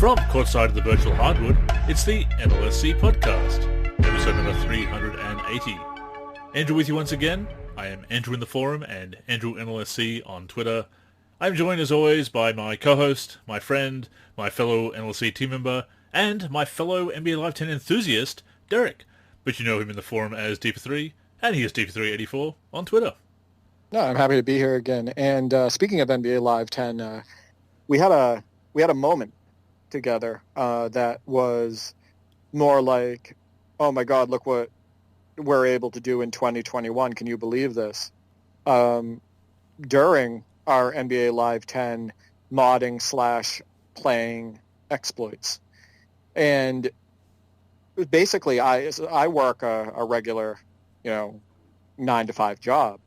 From courtside of the virtual hardwood, it's the NLSC podcast, episode number 380. Andrew with you once again. I am Andrew in the forum and Andrew NLSC on Twitter. I'm joined as always by my co-host, my friend, my fellow NLSC team member, and my fellow NBA Live 10 enthusiast, Derek. But you know him in the forum as Deeper3, and he is Deeper384 on Twitter. No, I'm happy to be here again. And speaking of NBA Live 10, we had a moment together that was more like, oh my God, look what we're able to do in 2021. Can you believe this? During our NBA Live 10 modding / playing exploits. And basically, I work a regular, 9-to-5 job.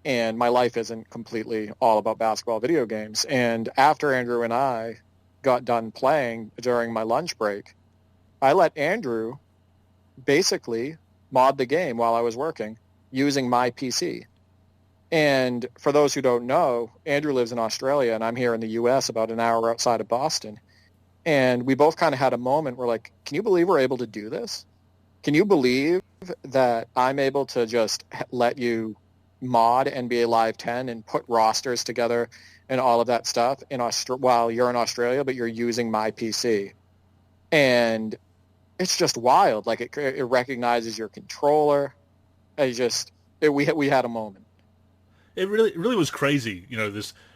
And my life isn't completely all about basketball video games. And after Andrew and I got done playing during my lunch break, I let Andrew basically mod the game while I was working using my PC. And for those who don't know, Andrew lives in Australia and I'm here in the US about an hour outside of Boston. And we both kind of had a moment where like, can you believe we're able to do this? Can you believe that I'm able to just let you mod NBA Live 10 and put rosters together and all of that stuff while you're in Australia, but you're using my PC? And it's just wild. Like it recognizes your controller. We had a moment. It really was crazy.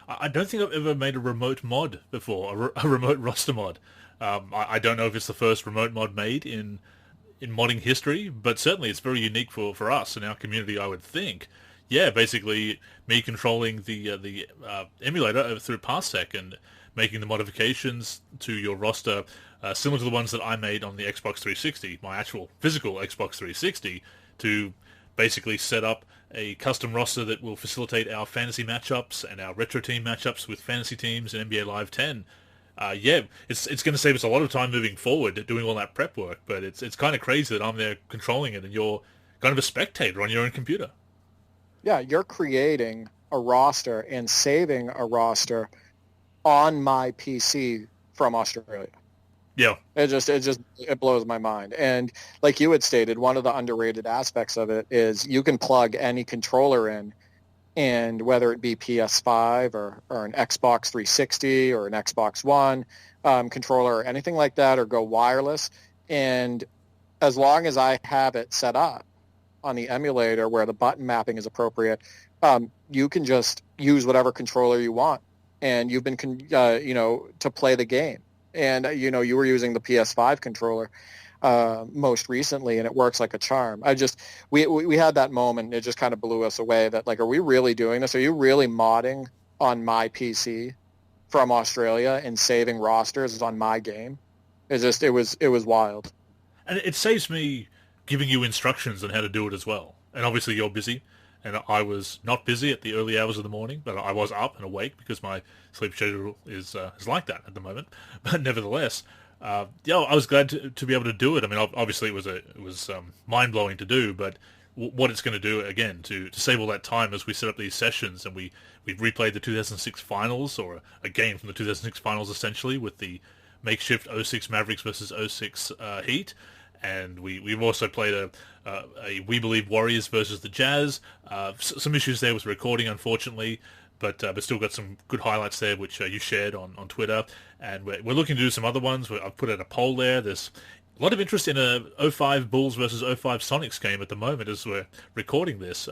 I don't think I've ever made a remote mod before, a remote roster mod. I don't know if it's the first remote mod made in modding history, but certainly it's very unique for us in our community, I would think. Yeah, basically me controlling the emulator through Parsec and making the modifications to your roster similar to the ones that I made on the Xbox 360, my actual physical Xbox 360, to basically set up a custom roster that will facilitate our fantasy matchups and our retro team matchups with fantasy teams and NBA Live 10. It's going to save us a lot of time moving forward doing all that prep work, but it's kind of crazy that I'm there controlling it and you're kind of a spectator on your own computer. Yeah, you're creating a roster and saving a roster on my PC from Australia. Yeah. It blows my mind. And like you had stated, one of the underrated aspects of it is you can plug any controller in, and whether it be PS5 or an Xbox 360 or an Xbox One controller or anything like that, or go wireless. And as long as I have it set up on the emulator where the button mapping is appropriate, you can just use whatever controller you want, and you've been, to play the game. And, you were using the PS5 controller most recently, and it works like a charm. We had that moment, and it just kind of blew us away that, like, are we really doing this? Are you really modding on my PC from Australia and saving rosters on my game? It was wild. And it saves me giving you instructions on how to do it as well. And obviously you're busy, and I was not busy at the early hours of the morning, but I was up and awake because my sleep schedule is like that at the moment. But nevertheless, I was glad to be able to do it. I mean, obviously it was mind-blowing to do, but what it's going to do, again, to save all that time as we set up these sessions, and we replayed the 2006 finals, or a game from the 2006 finals essentially, with the makeshift 06 Mavericks versus 06 Heat. And we've also played a We Believe Warriors versus the Jazz. Some issues there with recording, unfortunately, but still got some good highlights there, which you shared on Twitter. And we're looking to do some other ones. I've put out a poll there. There's a lot of interest in a 05 Bulls versus 05 Sonics game at the moment as we're recording this.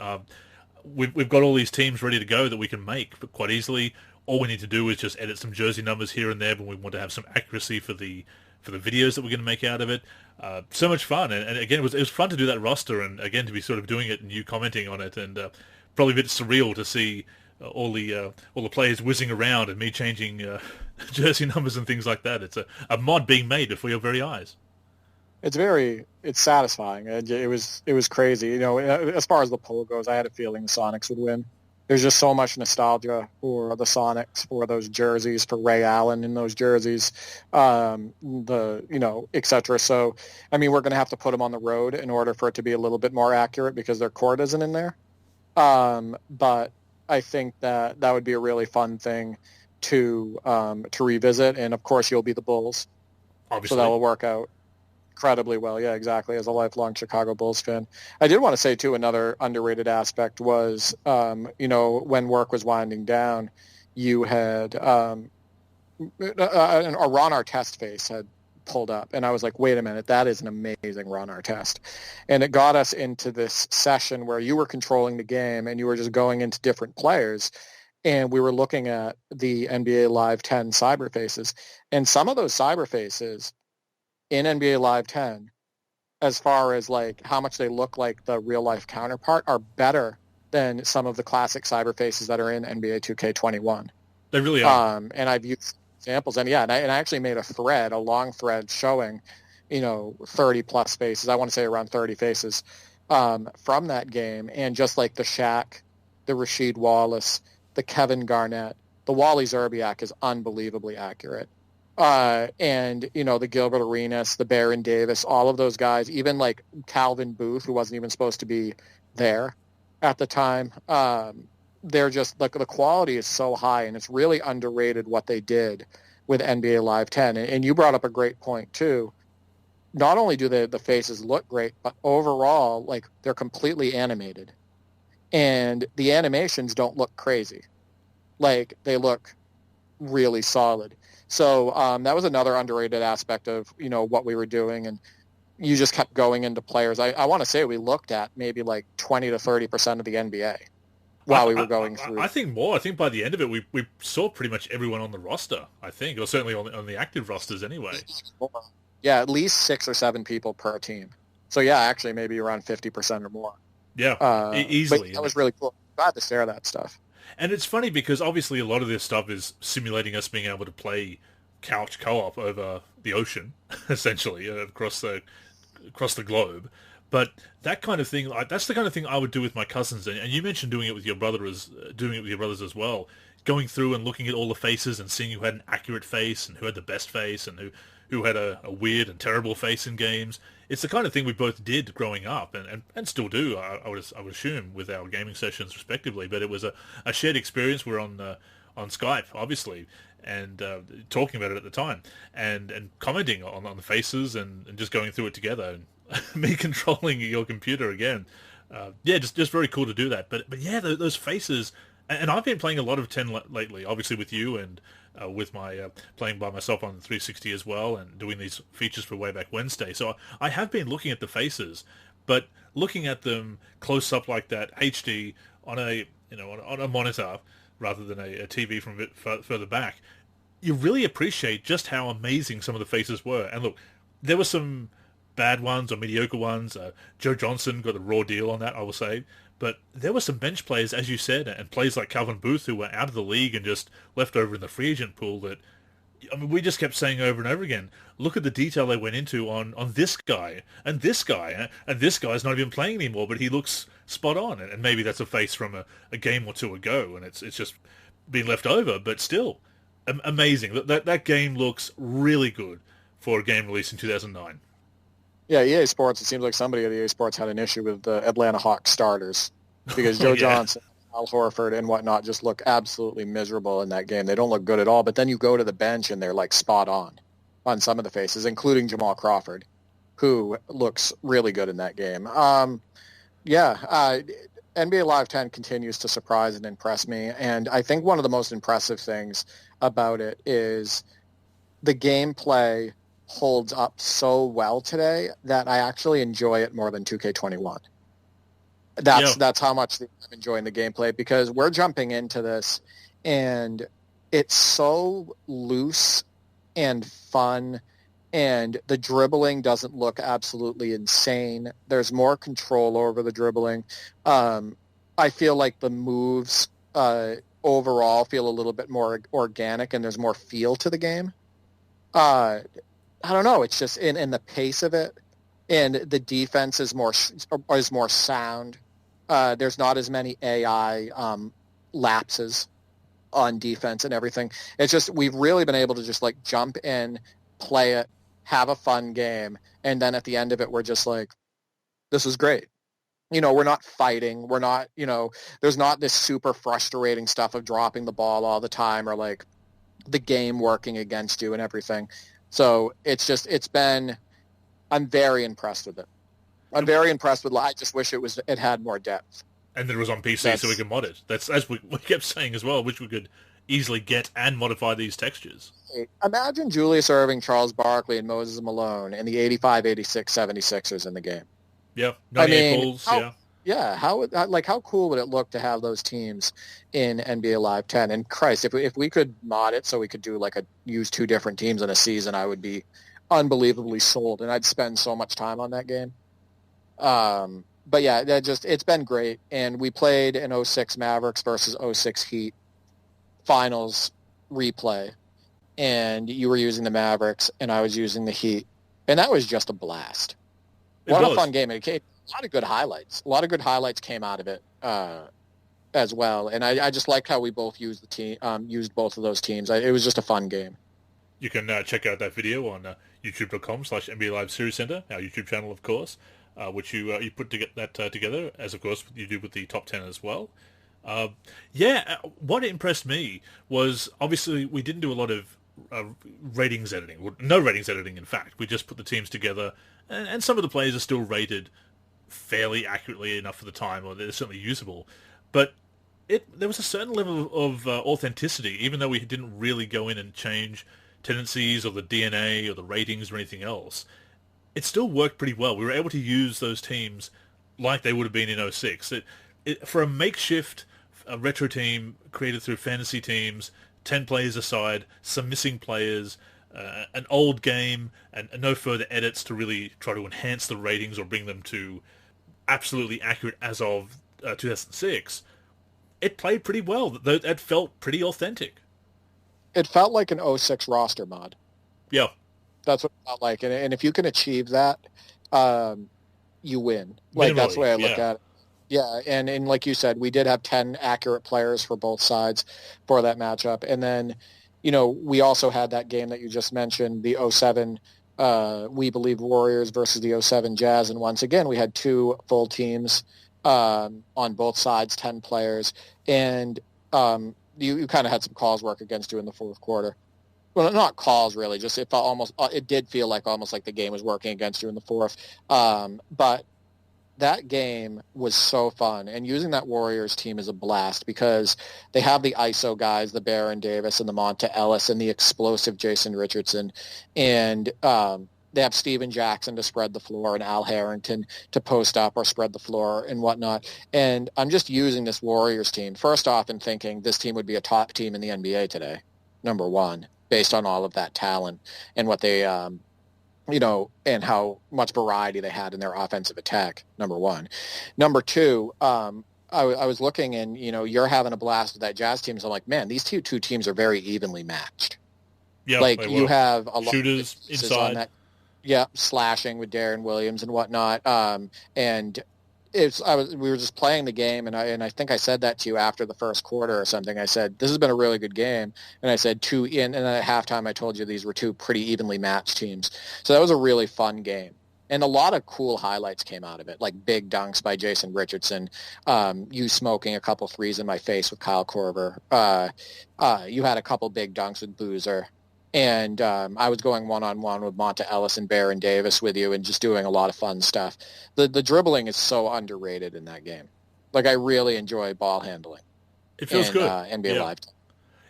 We've got all these teams ready to go that we can make quite easily. All we need to do is just edit some jersey numbers here and there when we want to have some accuracy for the videos that we're going to make out of it. So much fun, and again, it was fun to do that roster, and again to be sort of doing it and you commenting on it, and probably a bit surreal to see all the players whizzing around and me changing jersey numbers and things like that. It's a mod being made before your very eyes. It's satisfying. It was crazy. As far as the poll goes, I had a feeling the Sonics would win. There's just so much nostalgia for the Sonics, for those jerseys, for Ray Allen in those jerseys, et cetera. So, I mean, we're going to have to put them on the road in order for it to be a little bit more accurate because their court isn't in there. But I think that would be a really fun thing to revisit. And of course, you'll be the Bulls, Obviously. so that will work out incredibly well. Yeah, exactly. As a lifelong Chicago Bulls fan, I did want to say too, another underrated aspect was, when work was winding down, you had a Ron Artest face had pulled up, and I was like, wait a minute, that is an amazing Ron Artest. And it got us into this session where you were controlling the game and you were just going into different players, and we were looking at the NBA Live 10 cyber faces, and some of those cyber faces in NBA Live 10, as far as like how much they look like the real life counterpart, are better than some of the classic cyber faces that are in NBA 2K21. They really are. And I've used examples, and I actually made a long thread showing, 30 plus faces. I want to say around 30 faces from that game, and just like the Shaq, the Rasheed Wallace, the Kevin Garnett, the Wally Zerbiak is unbelievably accurate. And the Gilbert Arenas, the Baron Davis, all of those guys, even like Calvin Booth, who wasn't even supposed to be there at the time. They're just like, the quality is so high, and it's really underrated what they did with NBA Live 10. And you brought up a great point too. Not only do the faces look great, but overall, like, they're completely animated, and the animations don't look crazy. Like, they look really solid. So that was another underrated aspect of, what we were doing. And you just kept going into players. I want to say we looked at maybe like 20 to 30% of the NBA while we were going through. I think more. I think by the end of it, we saw pretty much everyone on the roster, I think, or certainly on the active rosters anyway. Yeah, at least 6 or 7 people per team. So yeah, actually maybe around 50% or more. Yeah, easily. But that was really cool. Glad to share that stuff. And it's funny because obviously a lot of this stuff is simulating us being able to play couch co-op over the ocean, essentially, across the globe. But that kind of thing, that's the kind of thing I would do with my cousins. And you mentioned doing it with your brothers as well, going through and looking at all the faces and seeing who had an accurate face and who had the best face and who had a weird and terrible face in games. It's the kind of thing we both did growing up and still do, I would assume, with our gaming sessions respectively. But it was a shared experience. We're on Skype, obviously, and talking about it at the time and commenting on the faces and just going through it together. And me controlling your computer again. Just very cool to do that. But yeah, those faces, and I've been playing a lot of 10 lately, obviously with you and with my playing by myself on the 360 as well, and doing these features for Way Back Wednesday. So I have been looking at the faces, but looking at them close up like that, HD on a monitor rather than a TV from a bit further back, you really appreciate just how amazing some of the faces were. And look, there were some bad ones or mediocre ones. Joe Johnson got a raw deal on that, I will say. But there were some bench players, as you said, and players like Calvin Booth who were out of the league and just left over in the free agent pool that, we just kept saying over and over again, look at the detail they went into on this guy, and this guy, and this guy's not even playing anymore, but he looks spot on. And maybe that's a face from a game or two ago, and it's just been left over, but still, amazing. That game looks really good for a game released in 2009. Yeah, EA Sports, it seems like somebody at EA Sports had an issue with the Atlanta Hawks starters, because Joe Johnson, Al Horford, and whatnot just look absolutely miserable in that game. They don't look good at all, but then you go to the bench and they're like spot on some of the faces, including Jamal Crawford, who looks really good in that game. NBA Live 10 continues to surprise and impress me, and I think one of the most impressive things about it is the gameplay holds up so well today that I actually enjoy it more than 2K21. That's how much I'm enjoying the gameplay, because we're jumping into this and it's so loose and fun, and the dribbling doesn't look absolutely insane. There's more control over the dribbling. I feel like the moves overall feel a little bit more organic, and there's more feel to the game. I don't know. It's just in the pace of it, and the defense is more sound. There's not as many AI lapses on defense and everything. It's just we've really been able to just like jump in, play it, have a fun game, and then at the end of it, we're just like, this is great. We're not fighting. We're not, there's not this super frustrating stuff of dropping the ball all the time, or like the game working against you and everything. So I'm very impressed with it. I'm very impressed with. I just wish it had more depth. And that it was on PC so we can mod it. That's as we kept saying as well. Wish we could easily get and modify these textures. Imagine Julius Erving, Charles Barkley, and Moses Malone in the 85, 86, 76ers in the game. Yeah, 98 Bulls, yeah. Yeah, how cool would it look to have those teams in NBA Live 10? And Christ, if we could mod it so we could do use two different teams in a season, I would be unbelievably sold, and I'd spend so much time on that game. But yeah, it's been great, and we played an 06 Mavericks versus 06 Heat finals replay, and you were using the Mavericks, and I was using the Heat, and that was just a blast. What a fun game! It came. A lot of good highlights. A lot of good highlights came out of it as well, and I just liked how we both used used both of those teams. It was just a fun game. You can check out that video on youtube.com/NBA Live Series Center, our YouTube channel, of course, which you put to get that together, as of course you do with the top 10 as well. What impressed me was obviously we didn't do a lot of ratings editing. Well, no ratings editing, in fact. We just put the teams together, and some of the players are still rated fairly accurately enough for the time, or they're certainly usable. But there was a certain level of authenticity, even though we didn't really go in and change tendencies or the DNA or the ratings or anything else. It still worked pretty well. We were able to use those teams like they would have been in 06. For a makeshift retro team created through fantasy teams, 10 players aside, some missing players, an old game, and no further edits to really try to enhance the ratings or bring them to absolutely accurate as of 2006, it played pretty well. It felt pretty authentic. It felt like an 06 roster mod. Yeah. That's what it felt like. And if you can achieve that, you win. Minimally, That's the way I look at it. Yeah, and like you said, we did have 10 accurate players for both sides for that matchup. And then, we also had that game that you just mentioned, the 07 We Believe Warriors versus the 07 Jazz. And once again, we had two full teams on both sides, 10 players. And you kind of had some calls work against you in the fourth quarter. Well, not calls really, just it did feel like almost like the game was working against you in the fourth. But that game was so fun, and using that Warriors team is a blast because they have the ISO guys, the Baron Davis and the Monta Ellis and the explosive Jason Richardson, and they have Steven Jackson to spread the floor and Al Harrington to post up or spread the floor and whatnot. And I'm just using this Warriors team, first off, and thinking this team would be a top team in the NBA today, number one, based on all of that talent and what they and how much variety they had in their offensive attack, number one. Number two, I was looking and, you're having a blast with that Jazz team. So I'm like, man, these two teams are very evenly matched. Yeah, you have a lot shooters of inside. On that, yeah, slashing with Darren Williams and whatnot. And we were just playing the game, and I think I said that to you after the first quarter or something. I said, this has been a really good game. And I said and then at halftime I told you these were two pretty evenly matched teams. So that was a really fun game. And a lot of cool highlights came out of it, like big dunks by Jason Richardson, you smoking a couple threes in my face with Kyle Korver. You had a couple big dunks with Boozer. And I was going one-on-one with Monta Ellis and Baron Davis with you and just doing a lot of fun stuff. The dribbling is so underrated in that game. I really enjoy ball handling. It feels good. NBA Live.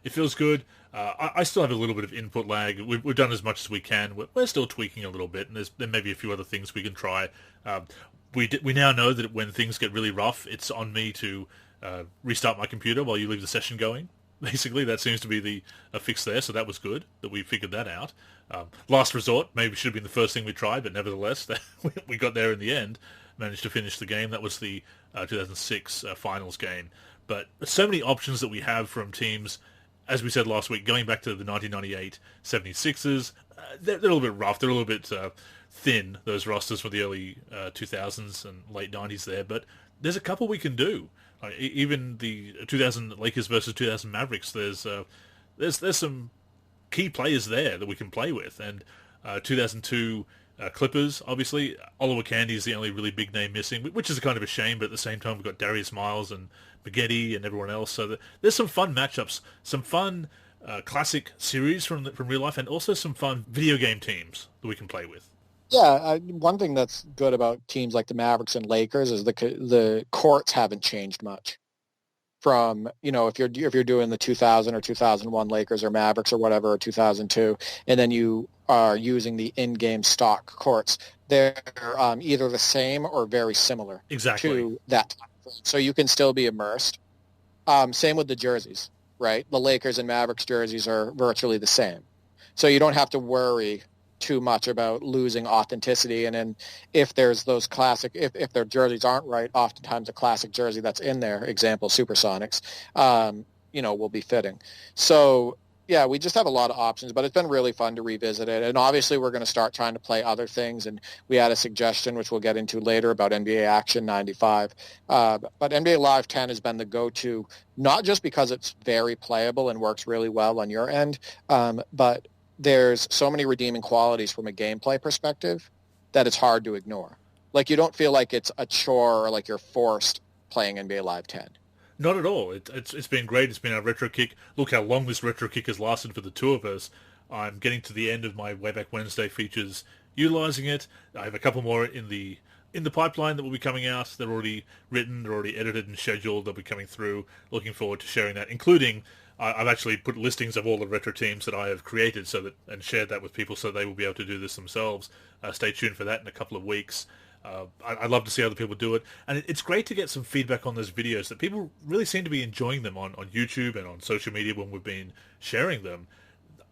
It feels good. I still have a little bit of input lag. We've done as much as we can. We're still tweaking a little bit, and there may be a few other things we can try. We now know that when things get really rough, it's on me to restart my computer while you leave the session going. Basically, that seems to be a fix there, so that was good that we figured that out. Last resort, maybe should have been the first thing we tried, but nevertheless, we got there in the end, managed to finish the game. That was the 2006 finals game. But so many options that we have from teams, as we said last week, going back to the 1998 76ers, they're a little bit rough, they're a little bit thin, those rosters from the early 2000s and late 90s there, but there's a couple we can do. Even the 2000 Lakers versus 2000 Mavericks, there's some key players there that we can play with. And 2002 Clippers, obviously, Oliver Candy is the only really big name missing, which is kind of a shame, but at the same time we've got Darius Miles and Spaghetti and everyone else. So there's some fun matchups, some fun classic series from real life, and also some fun video game teams that we can play with. Yeah, one thing that's good about teams like the Mavericks and Lakers is the courts haven't changed much. From, if you're doing the 2000 or 2001 Lakers or Mavericks or whatever, or 2002, and then you are using the in-game stock courts, they're either the same or very similar Exactly. to that time frame. So you can still be immersed. Same with the jerseys, right? The Lakers and Mavericks jerseys are virtually the same. So you don't have to worry too much about losing authenticity. And then if there's those classic, if their jerseys aren't right, oftentimes a classic jersey that's in there, example, Supersonics, will be fitting. So yeah, we just have a lot of options, but it's been really fun to revisit it. And obviously we're going to start trying to play other things. And we had a suggestion, which we'll get into later, about NBA Action 95. But NBA Live 10 has been the go-to, not just because it's very playable and works really well on your end, but there's so many redeeming qualities from a gameplay perspective that it's hard to ignore. Like, you don't feel like it's a chore or like you're forced playing NBA Live 10. Not at all. It's been great. It's been a retro kick. Look how long this retro kick has lasted for the two of us. I'm getting to the end of my Way Back Wednesday features, utilizing it. I have a couple more in the pipeline that will be coming out. They're already written, they're already edited and scheduled. They'll be coming through. Looking forward to sharing that, including I've actually put listings of all the retro teams that I have created and shared that with people so they will be able to do this themselves. Stay tuned for that in a couple of weeks. I'd love to see other people do it. And it's great to get some feedback on those videos that people really seem to be enjoying them on YouTube and on social media when we've been sharing them.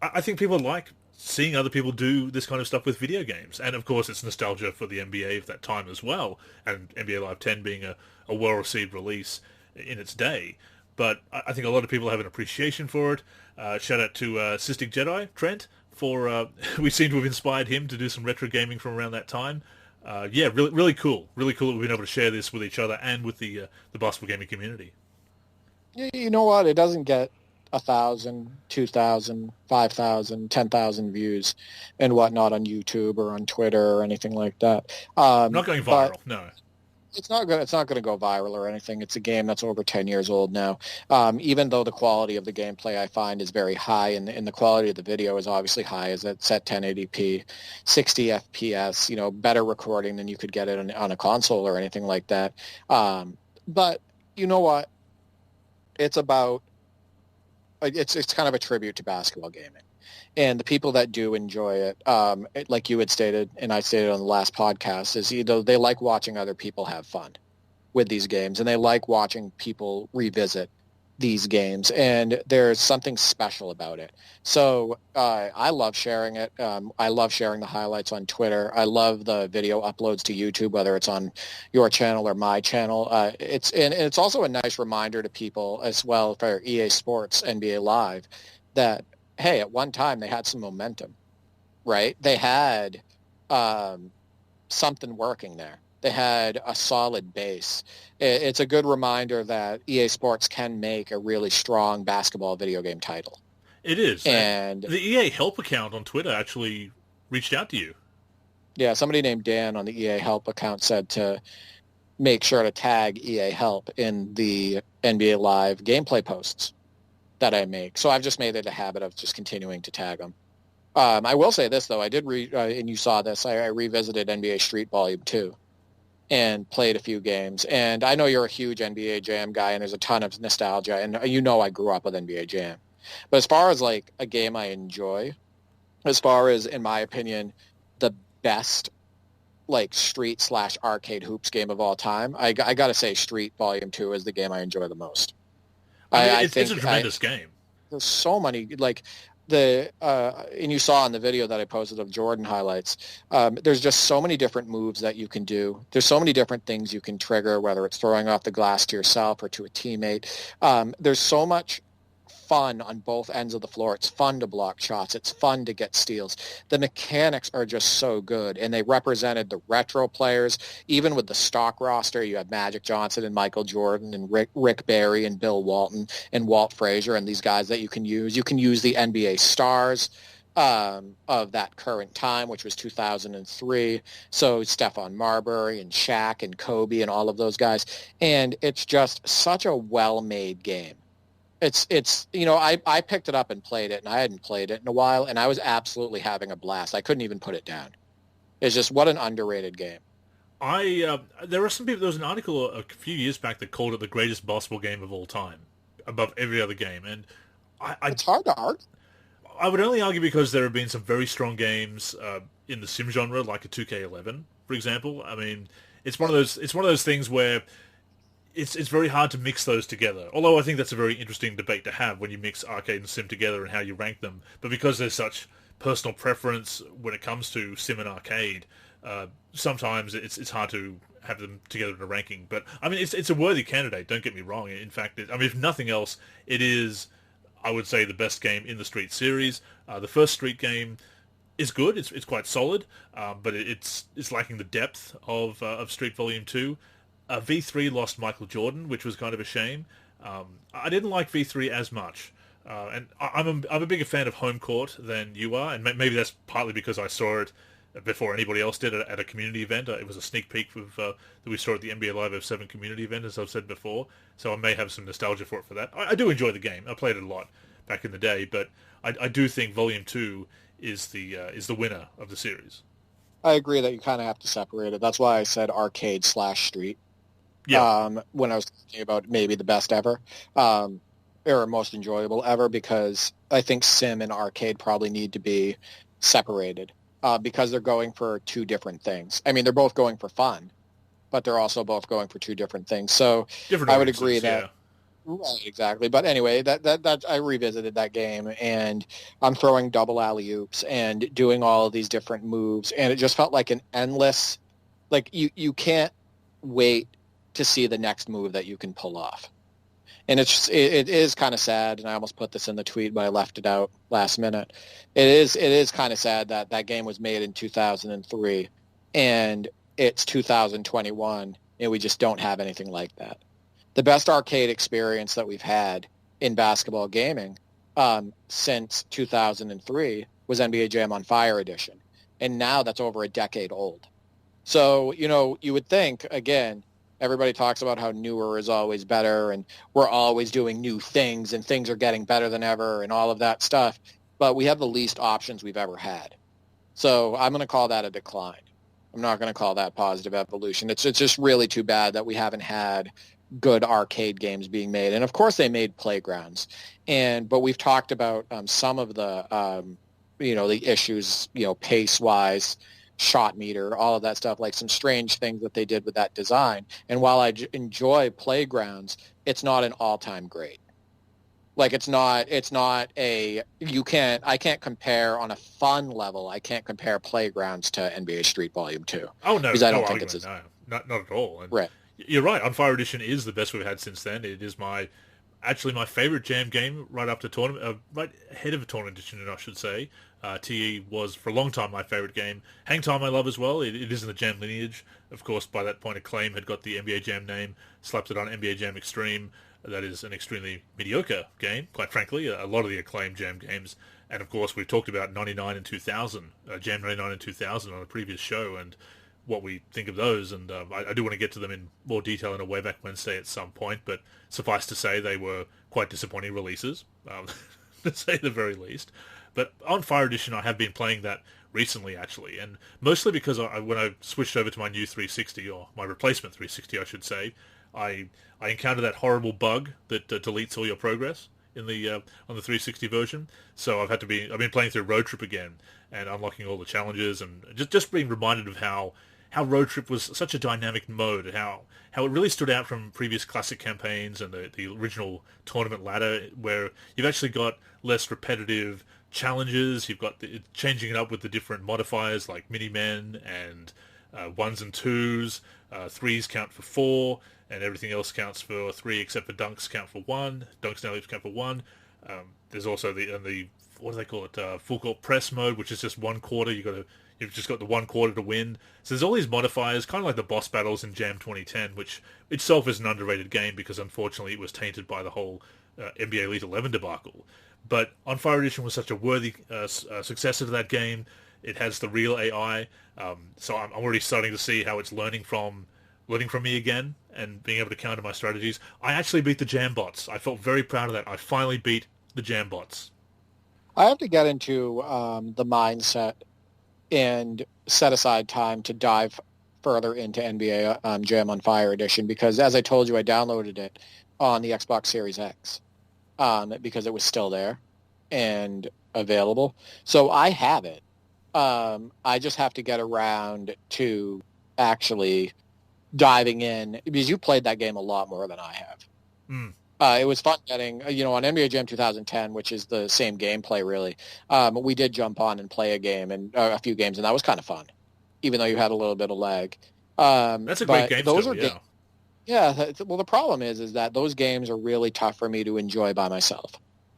I think people like seeing other people do this kind of stuff with video games. And of course it's nostalgia for the NBA of that time as well, and NBA Live 10 being a well-received release in its day. But I think a lot of people have an appreciation for it. Shout out to Cystic Jedi, Trent, for we seem to have inspired him to do some retro gaming from around that time. Really, really cool. Really cool that we've been able to share this with each other and with the basketball gaming community. You know what? It doesn't get 1,000, 2,000, 5,000, 10,000 views and whatnot on YouTube or on Twitter or anything like that. Not going viral, no. It's not going to go viral or anything. It's a game that's over 10 years old now. Even though the quality of the gameplay I find is very high, and the quality of the video is obviously high, as it's at 1080p, 60 FPS, better recording than you could get it on a console or anything like that. But you know what? It's kind of a tribute to basketball gaming. And the people that do enjoy it, like you had stated, and I stated on the last podcast, is they like watching other people have fun with these games, and they like watching people revisit these games, and there's something special about it. So I love sharing it. I love sharing the highlights on Twitter. I love the video uploads to YouTube, whether it's on your channel or my channel. It's also a nice reminder to people as well for EA Sports NBA Live that, hey, at one time they had some momentum, right? They had something working there. They had a solid base. It's a good reminder that EA Sports can make a really strong basketball video game title. It is. And the EA Help account on Twitter actually reached out to you. Yeah, somebody named Dan on the EA Help account said to make sure to tag EA Help in the NBA Live gameplay posts that I make. So I've just made it a habit of just continuing to tag them. I will say this, though. I did and you saw this, I revisited NBA Street Volume 2 and played a few games. And I know you're a huge NBA Jam guy, and there's a ton of nostalgia. And I grew up with NBA Jam. But as far as, like, a game I enjoy, as far as, in my opinion, the best, like, street/arcade hoops game of all time, I got to say Street Volume 2 is the game I enjoy the most. I think it's a tremendous game. There's so many, like, and you saw in the video that I posted of Jordan highlights, there's just so many different moves that you can do. There's so many different things you can trigger, whether it's throwing off the glass to yourself or to a teammate. There's so much fun on both ends of the floor. It's fun to block shots. It's fun to get steals. The mechanics are just so good, and they represented the retro players. Even with the stock roster, you have Magic Johnson and Michael Jordan and Rick Barry and Bill Walton and Walt Frazier and these guys that you can use. You can use the NBA stars of that current time, which was 2003. So Stephon Marbury and Shaq and Kobe and all of those guys. And it's just such a well-made game. It's I picked it up and played it, and I hadn't played it in a while, and I was absolutely having a blast. I couldn't even put it down. It's just what an underrated game. There were some people. There was an article a few years back that called it the greatest basketball game of all time, above every other game, and I It's hard to argue. I would only argue because there have been some very strong games in the sim genre, like a 2K11, for example. I mean, it's one of those things where it's very hard to mix those together. Although I think that's a very interesting debate to have when you mix arcade and sim together and how you rank them. But because there's such personal preference when it comes to sim and arcade, sometimes it's hard to have them together in a ranking. But I mean, it's a worthy candidate. Don't get me wrong. In fact, I mean, if nothing else, it is, I would say, the best game in the Street series. The first Street game is good. It's quite solid, but it's lacking the depth of Street Volume 2. V3 lost Michael Jordan, which was kind of a shame. I didn't like V3 as much. And I'm a bigger fan of Home Court than you are, and maybe that's partly because I saw it before anybody else did at a community event. It was a sneak peek that we saw at the NBA Live 07 community event, as I've said before, so I may have some nostalgia for it for that. I do enjoy the game. I played it a lot back in the day, but I do think Volume 2 is the winner of the series. I agree that you kind of have to separate it. That's why I said arcade/street. Yeah. When I was talking about maybe the best ever, or most enjoyable ever, because I think sim and arcade probably need to be separated because they're going for two different things. I mean, they're both going for fun, but they're also both going for two different things. So Different I would audiences, agree that. yeah. Right, exactly. But anyway, that I revisited that game, and I'm throwing double alley-oops and doing all of these different moves, and it just felt like an endless, like you can't wait to see the next move that you can pull off. And it is kind of sad, and I almost put this in the tweet, but I left it out last minute. It is kind of sad that that game was made in 2003, and it's 2021, and we just don't have anything like that. The best arcade experience that we've had in basketball gaming since 2003 was NBA Jam on Fire Edition, and now that's over a decade old. So, you would think, again, everybody talks about how newer is always better, and we're always doing new things, and things are getting better than ever, and all of that stuff. But we have the least options we've ever had. So I'm going to call that a decline. I'm not going to call that positive evolution. It's just really too bad that we haven't had good arcade games being made. And of course they made playgrounds. But we've talked about some of the issues, pace-wise, shot meter, all of that stuff, like some strange things that they did with that design. And while I enjoy playgrounds, it's not an all-time great. Like I can't compare on a fun level. I can't compare playgrounds to NBA Street Volume 2. Oh no, because I don't no think argument, it's as no, not at all. And right. you're right. On Fire Edition is the best we've had since then. It is actually my favorite Jam game right up to tournament, right ahead of a tournament edition, I should say. TE was for a long time my favorite game. Hang Time I love as well. It is in the Jam lineage. Of course, by that point, Acclaim had got the NBA Jam name, slapped it on NBA Jam Extreme. That is an extremely mediocre game, quite frankly. A lot of the Acclaim Jam games. And of course, we've talked about 99 and 2000, Jam 99 and 2000 on a previous show, and what we think of those. And I do want to get to them in more detail in a Way Back Wednesday at some point, but suffice to say they were quite disappointing releases, to say the very least. But on Fire Edition, I have been playing that recently, actually, and mostly because when I switched over to my new 360, or my replacement 360, I should say, I encountered that horrible bug that deletes all your progress in the on the 360 version. So I've been playing through Road Trip again and unlocking all the challenges, and just being reminded of how Road Trip was such a dynamic mode, and how it really stood out from previous classic campaigns and the original tournament ladder, where you've actually got less repetitive challenges. You've got changing it up with the different modifiers like mini-men and ones and twos. Threes count for 4, and everything else counts for 3 except for dunks count for 1. Dunks and alley-oops count for 1. There's also the what do they call it? Full court press mode, which is just 1 quarter. You've just got the 1 quarter to win. So there's all these modifiers, kind of like the boss battles in Jam 2010, which itself is an underrated game because unfortunately it was tainted by the whole NBA Elite 11 debacle. But On Fire Edition was such a worthy successor to that game. It has the real AI, so I'm already starting to see how it's learning from learning from me again and being able to counter my strategies. I actually beat the jam bots. I felt very proud of that. I finally beat the jam bots. I have to get into the mindset and set aside time to dive further into NBA Jam on Fire Edition because, as I told you, I downloaded it on the Xbox Series X because it was still there and available. So I have it. I just have to get around to actually diving in because you played that game a lot more than I have. Mm. It was fun getting, on NBA Jam 2010, which is the same gameplay really. We did jump on and play a game and a few games, and that was kind of fun, even though you had a little bit of lag. That's a great game those still, yeah. Yeah, well, the problem is that those games are really tough for me to enjoy by myself.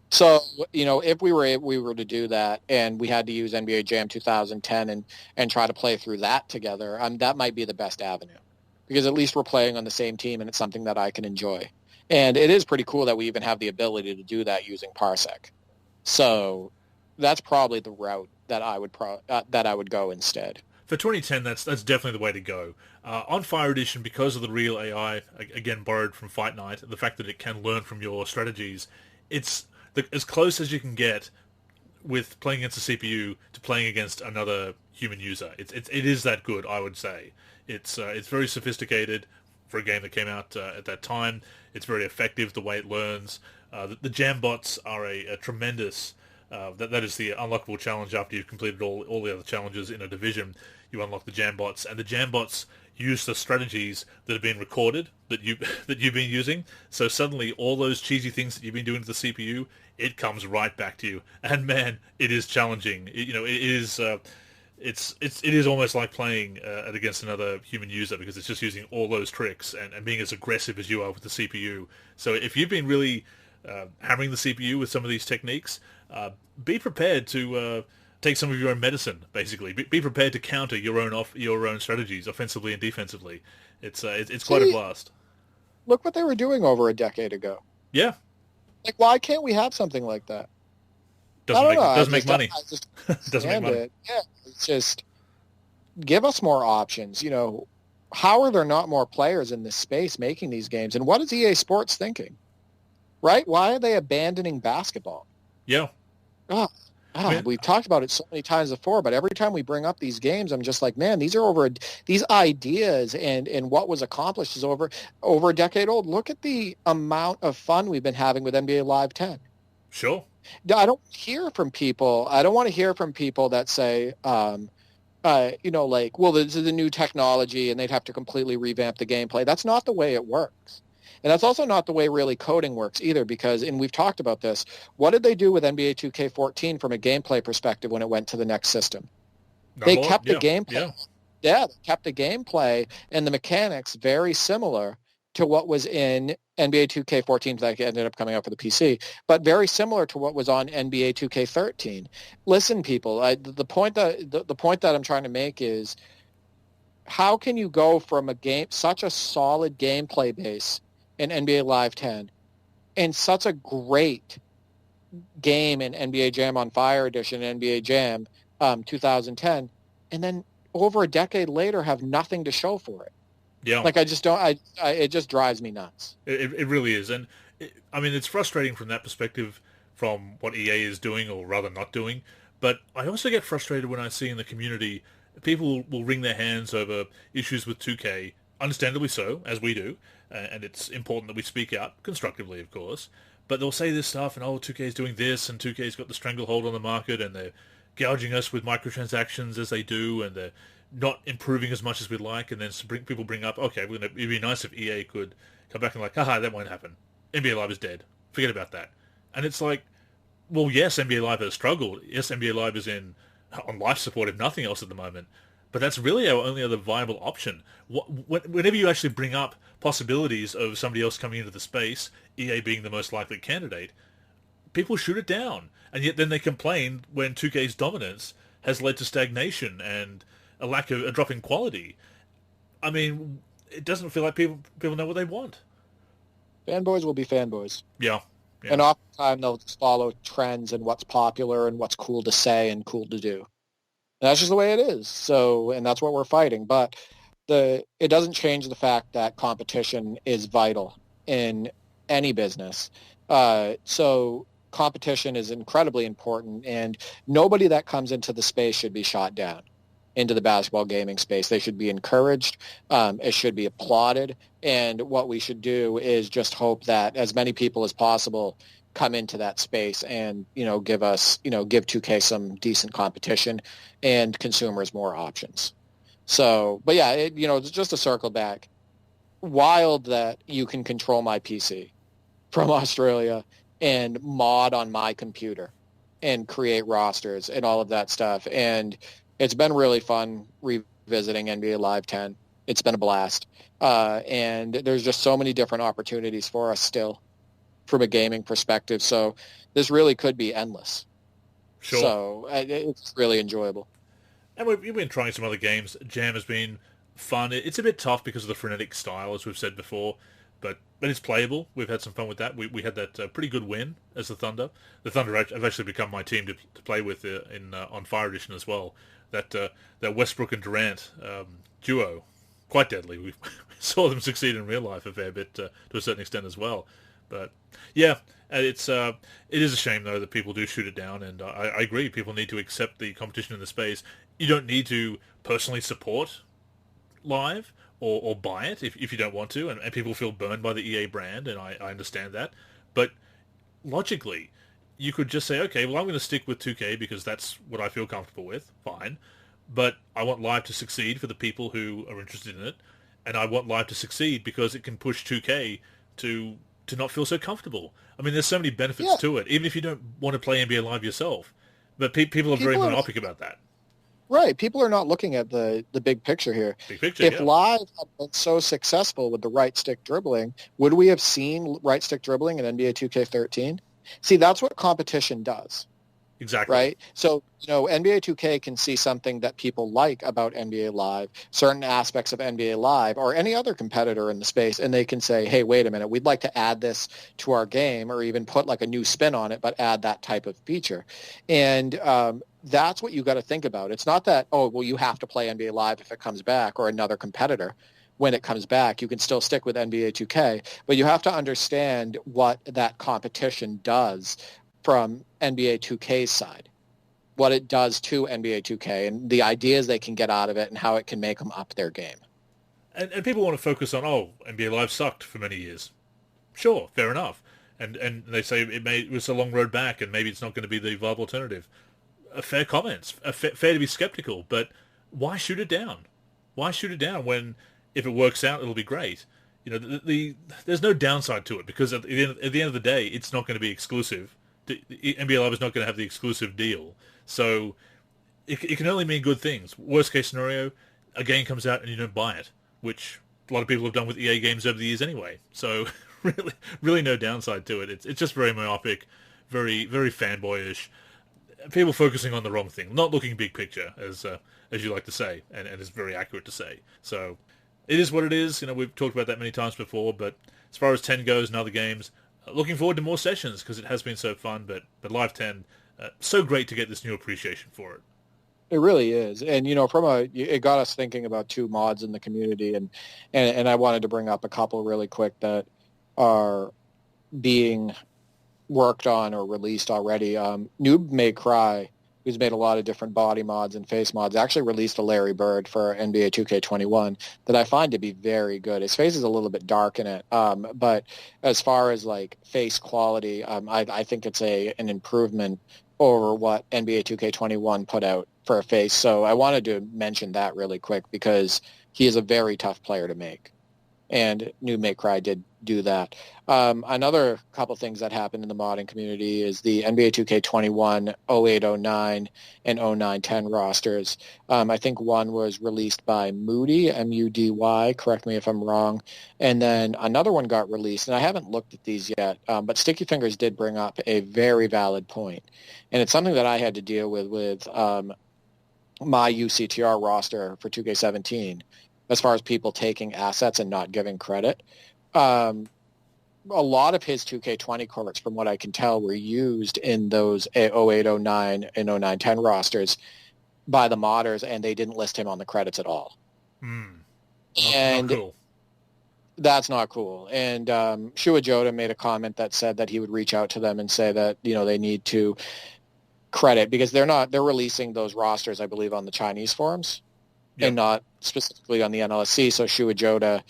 So, if we were to do that and we had to use NBA Jam 2010 and try to play through that together, that might be the best avenue because at least we're playing on the same team and it's something that I can enjoy. And it is pretty cool that we even have the ability to do that using Parsec. So that's probably the route that I would go instead. For 2010, that's definitely the way to go. On Fire Edition, because of the real AI, again borrowed from Fight Night, the fact that it can learn from your strategies, it's as close as you can get with playing against a CPU to playing against another human user. It is that good, I would say. It's very sophisticated for a game that came out at that time. It's very effective the way it learns. The jam bots are a tremendous. That is the unlockable challenge after you've completed all the other challenges in a division. You unlock the jam bots, and the jam bots use the strategies that have been recorded that you've been using. So suddenly, all those cheesy things that you've been doing to the CPU, it comes right back to you. And man, it is challenging. It is. It is almost like playing against another human user because it's just using all those tricks and being as aggressive as you are with the CPU. So if you've been really hammering the CPU with some of these techniques, be prepared to take some of your own medicine. Basically, be prepared to counter your own strategies, offensively and defensively. It's quite a blast. Look what they were doing over a decade ago. Yeah. Like, why can't we have something like that? Doesn't make money. Doesn't make money. Yeah, it's just give us more options. How are there not more players in this space making these games? And what is EA Sports thinking? Right? Why are they abandoning basketball? Yeah. We've talked about it so many times before, but every time we bring up these games, I'm just like, man, these ideas and what was accomplished is over a decade old. Look at the amount of fun we've been having with NBA Live 10. Sure. I don't hear from people. I don't want to hear from people that say, well, this is the new technology and they'd have to completely revamp the gameplay. That's not the way it works. And that's also not the way really coding works either because, and we've talked about this, what did they do with NBA 2K14 from a gameplay perspective when it went to the next system? They kept the gameplay. Yeah, they kept the gameplay and the mechanics very similar to what was in NBA 2K14 that ended up coming out for the PC, but very similar to what was on NBA 2K13. Listen, people, the point that I'm trying to make is how can you go from such a solid gameplay base in NBA Live 10 and such a great game in NBA Jam on Fire Edition, NBA Jam 2010, and then over a decade later have nothing to show for it? Yeah. Like, I just don't, it just drives me nuts. It really is. And it's frustrating from that perspective from what EA is doing or rather not doing. But I also get frustrated when I see in the community people will wring their hands over issues with 2K, understandably so, as we do. And it's important that we speak out constructively, of course. But they'll say this stuff and, 2K is doing this and 2K's got the stranglehold on the market and they're gouging us with microtransactions as they do and they're not improving as much as we'd like, and then people bring up, okay, it'd be nice if EA could come back and like, haha, that won't happen. NBA Live is dead. Forget about that. And it's like, well, yes, NBA Live has struggled. Yes, NBA Live is on life support, if nothing else at the moment. But that's really our only other viable option. Whenever you actually bring up possibilities of somebody else coming into the space, EA being the most likely candidate, people shoot it down. And yet then they complain when 2K's dominance has led to stagnation and a drop in quality. I mean, it doesn't feel like people know what they want. Fanboys will be fanboys. Yeah. And oftentimes they'll just follow trends and what's popular and what's cool to say and cool to do. And that's just the way it is. So, and that's what we're fighting. But it doesn't change the fact that competition is vital in any business. So competition is incredibly important, and nobody that comes into the space should be shot down into the basketball gaming space. They should be encouraged. It should be applauded. And what we should do is just hope that as many people as possible come into that space and, give us, give 2K some decent competition and consumers more options. So, but yeah, just to circle back, wild that you can control my PC from Australia and mod on my computer and create rosters and all of that stuff. And it's been really fun revisiting NBA Live 10. It's been a blast. And there's just so many different opportunities for us still from a gaming perspective. So this really could be endless. Sure. So it's really enjoyable. And we've been trying some other games. Jam has been fun. It's a bit tough because of the frenetic style, as we've said before, but it's playable. We've had some fun with that. We had that pretty good win as the Thunder. The Thunder have actually become my team to play with on Fire Edition as well. That Westbrook and Durant duo, quite deadly. We saw them succeed in real life a fair bit to a certain extent as well. But yeah, it is a shame though that people do shoot it down, and I agree. People need to accept the competition in the space. You don't need to personally support Live or buy it if you don't want to, and people feel burned by the EA brand, and I understand that. But logically, you could just say, okay, well, I'm going to stick with 2K because that's what I feel comfortable with. Fine. But I want Live to succeed for the people who are interested in it, and I want Live to succeed because it can push 2K to not feel so comfortable. I mean, there's so many benefits to it, even if you don't want to play NBA Live yourself. But people are very myopic about that. Right. People are not looking at the big picture here. Big picture, if Live had been so successful with the right stick dribbling, would we have seen right stick dribbling in NBA 2K13? See, that's what competition does. Exactly. Right? So, NBA 2K can see something that people like about NBA Live, certain aspects of NBA Live, or any other competitor in the space, and they can say, hey, wait a minute, we'd like to add this to our game, or even put like a new spin on it, but add that type of feature. And that's what you got to think about. It's not that, oh, well, you have to play NBA Live if it comes back, or another competitor when it comes back. You can still stick with NBA 2K, but you have to understand what that competition does from NBA 2K's side, what it does to NBA 2K, and the ideas they can get out of it and how it can make them up their game. And people want to focus on, NBA Live sucked for many years. Sure, fair enough. And they say it was a long road back and maybe it's not going to be the viable alternative. Fair comments. Fair to be skeptical, but why shoot it down? Why shoot it down when if it works out, it'll be great? There's no downside to it because at the end of the day, it's not going to be exclusive. NBA Live is not going to have the exclusive deal. So it can only mean good things. Worst case scenario, a game comes out and you don't buy it, which a lot of people have done with EA games over the years anyway. So really no downside to it. It's just very myopic, very, very fanboyish. People focusing on the wrong thing, not looking big picture, as you like to say, and it's very accurate to say. So it is what it is. We've talked about that many times before, but as far as 10 goes and other games, looking forward to more sessions because it has been so fun, but Live 10, so great to get this new appreciation for it. It really is. And, it got us thinking about two mods in the community, and I wanted to bring up a couple really quick that are being worked on or released already. Noob May Cry, who's made a lot of different body mods and face mods, actually released a Larry Bird for NBA 2K21 that I find to be very good. His face is a little bit dark in it, but as far as like face quality, I think it's an improvement over what NBA 2K21 put out for a face. So I wanted to mention that really quick because he is a very tough player to make. And New May Cry did do that. Another couple things that happened in the modding community is the NBA 2K21 0809 and 0910 rosters. I think one was released by Moody, M-U-D-Y, correct me if I'm wrong, and then another one got released, and I haven't looked at these yet, but Sticky Fingers did bring up a very valid point, and it's something that I had to deal with my UCTR roster for 2K17 as far as people taking assets and not giving credit. A lot of his 2K20 cards, from what I can tell, were used in those 08, 09, and 09, 10 rosters by the modders, and they didn't list him on the credits at all. Not And cool. that's not cool. And Shua Joda made a comment that said that he would reach out to them and say that, they need to credit, because they're releasing those rosters, I believe, on the Chinese forums and Yep. not specifically on the NLSC. So Shua Joda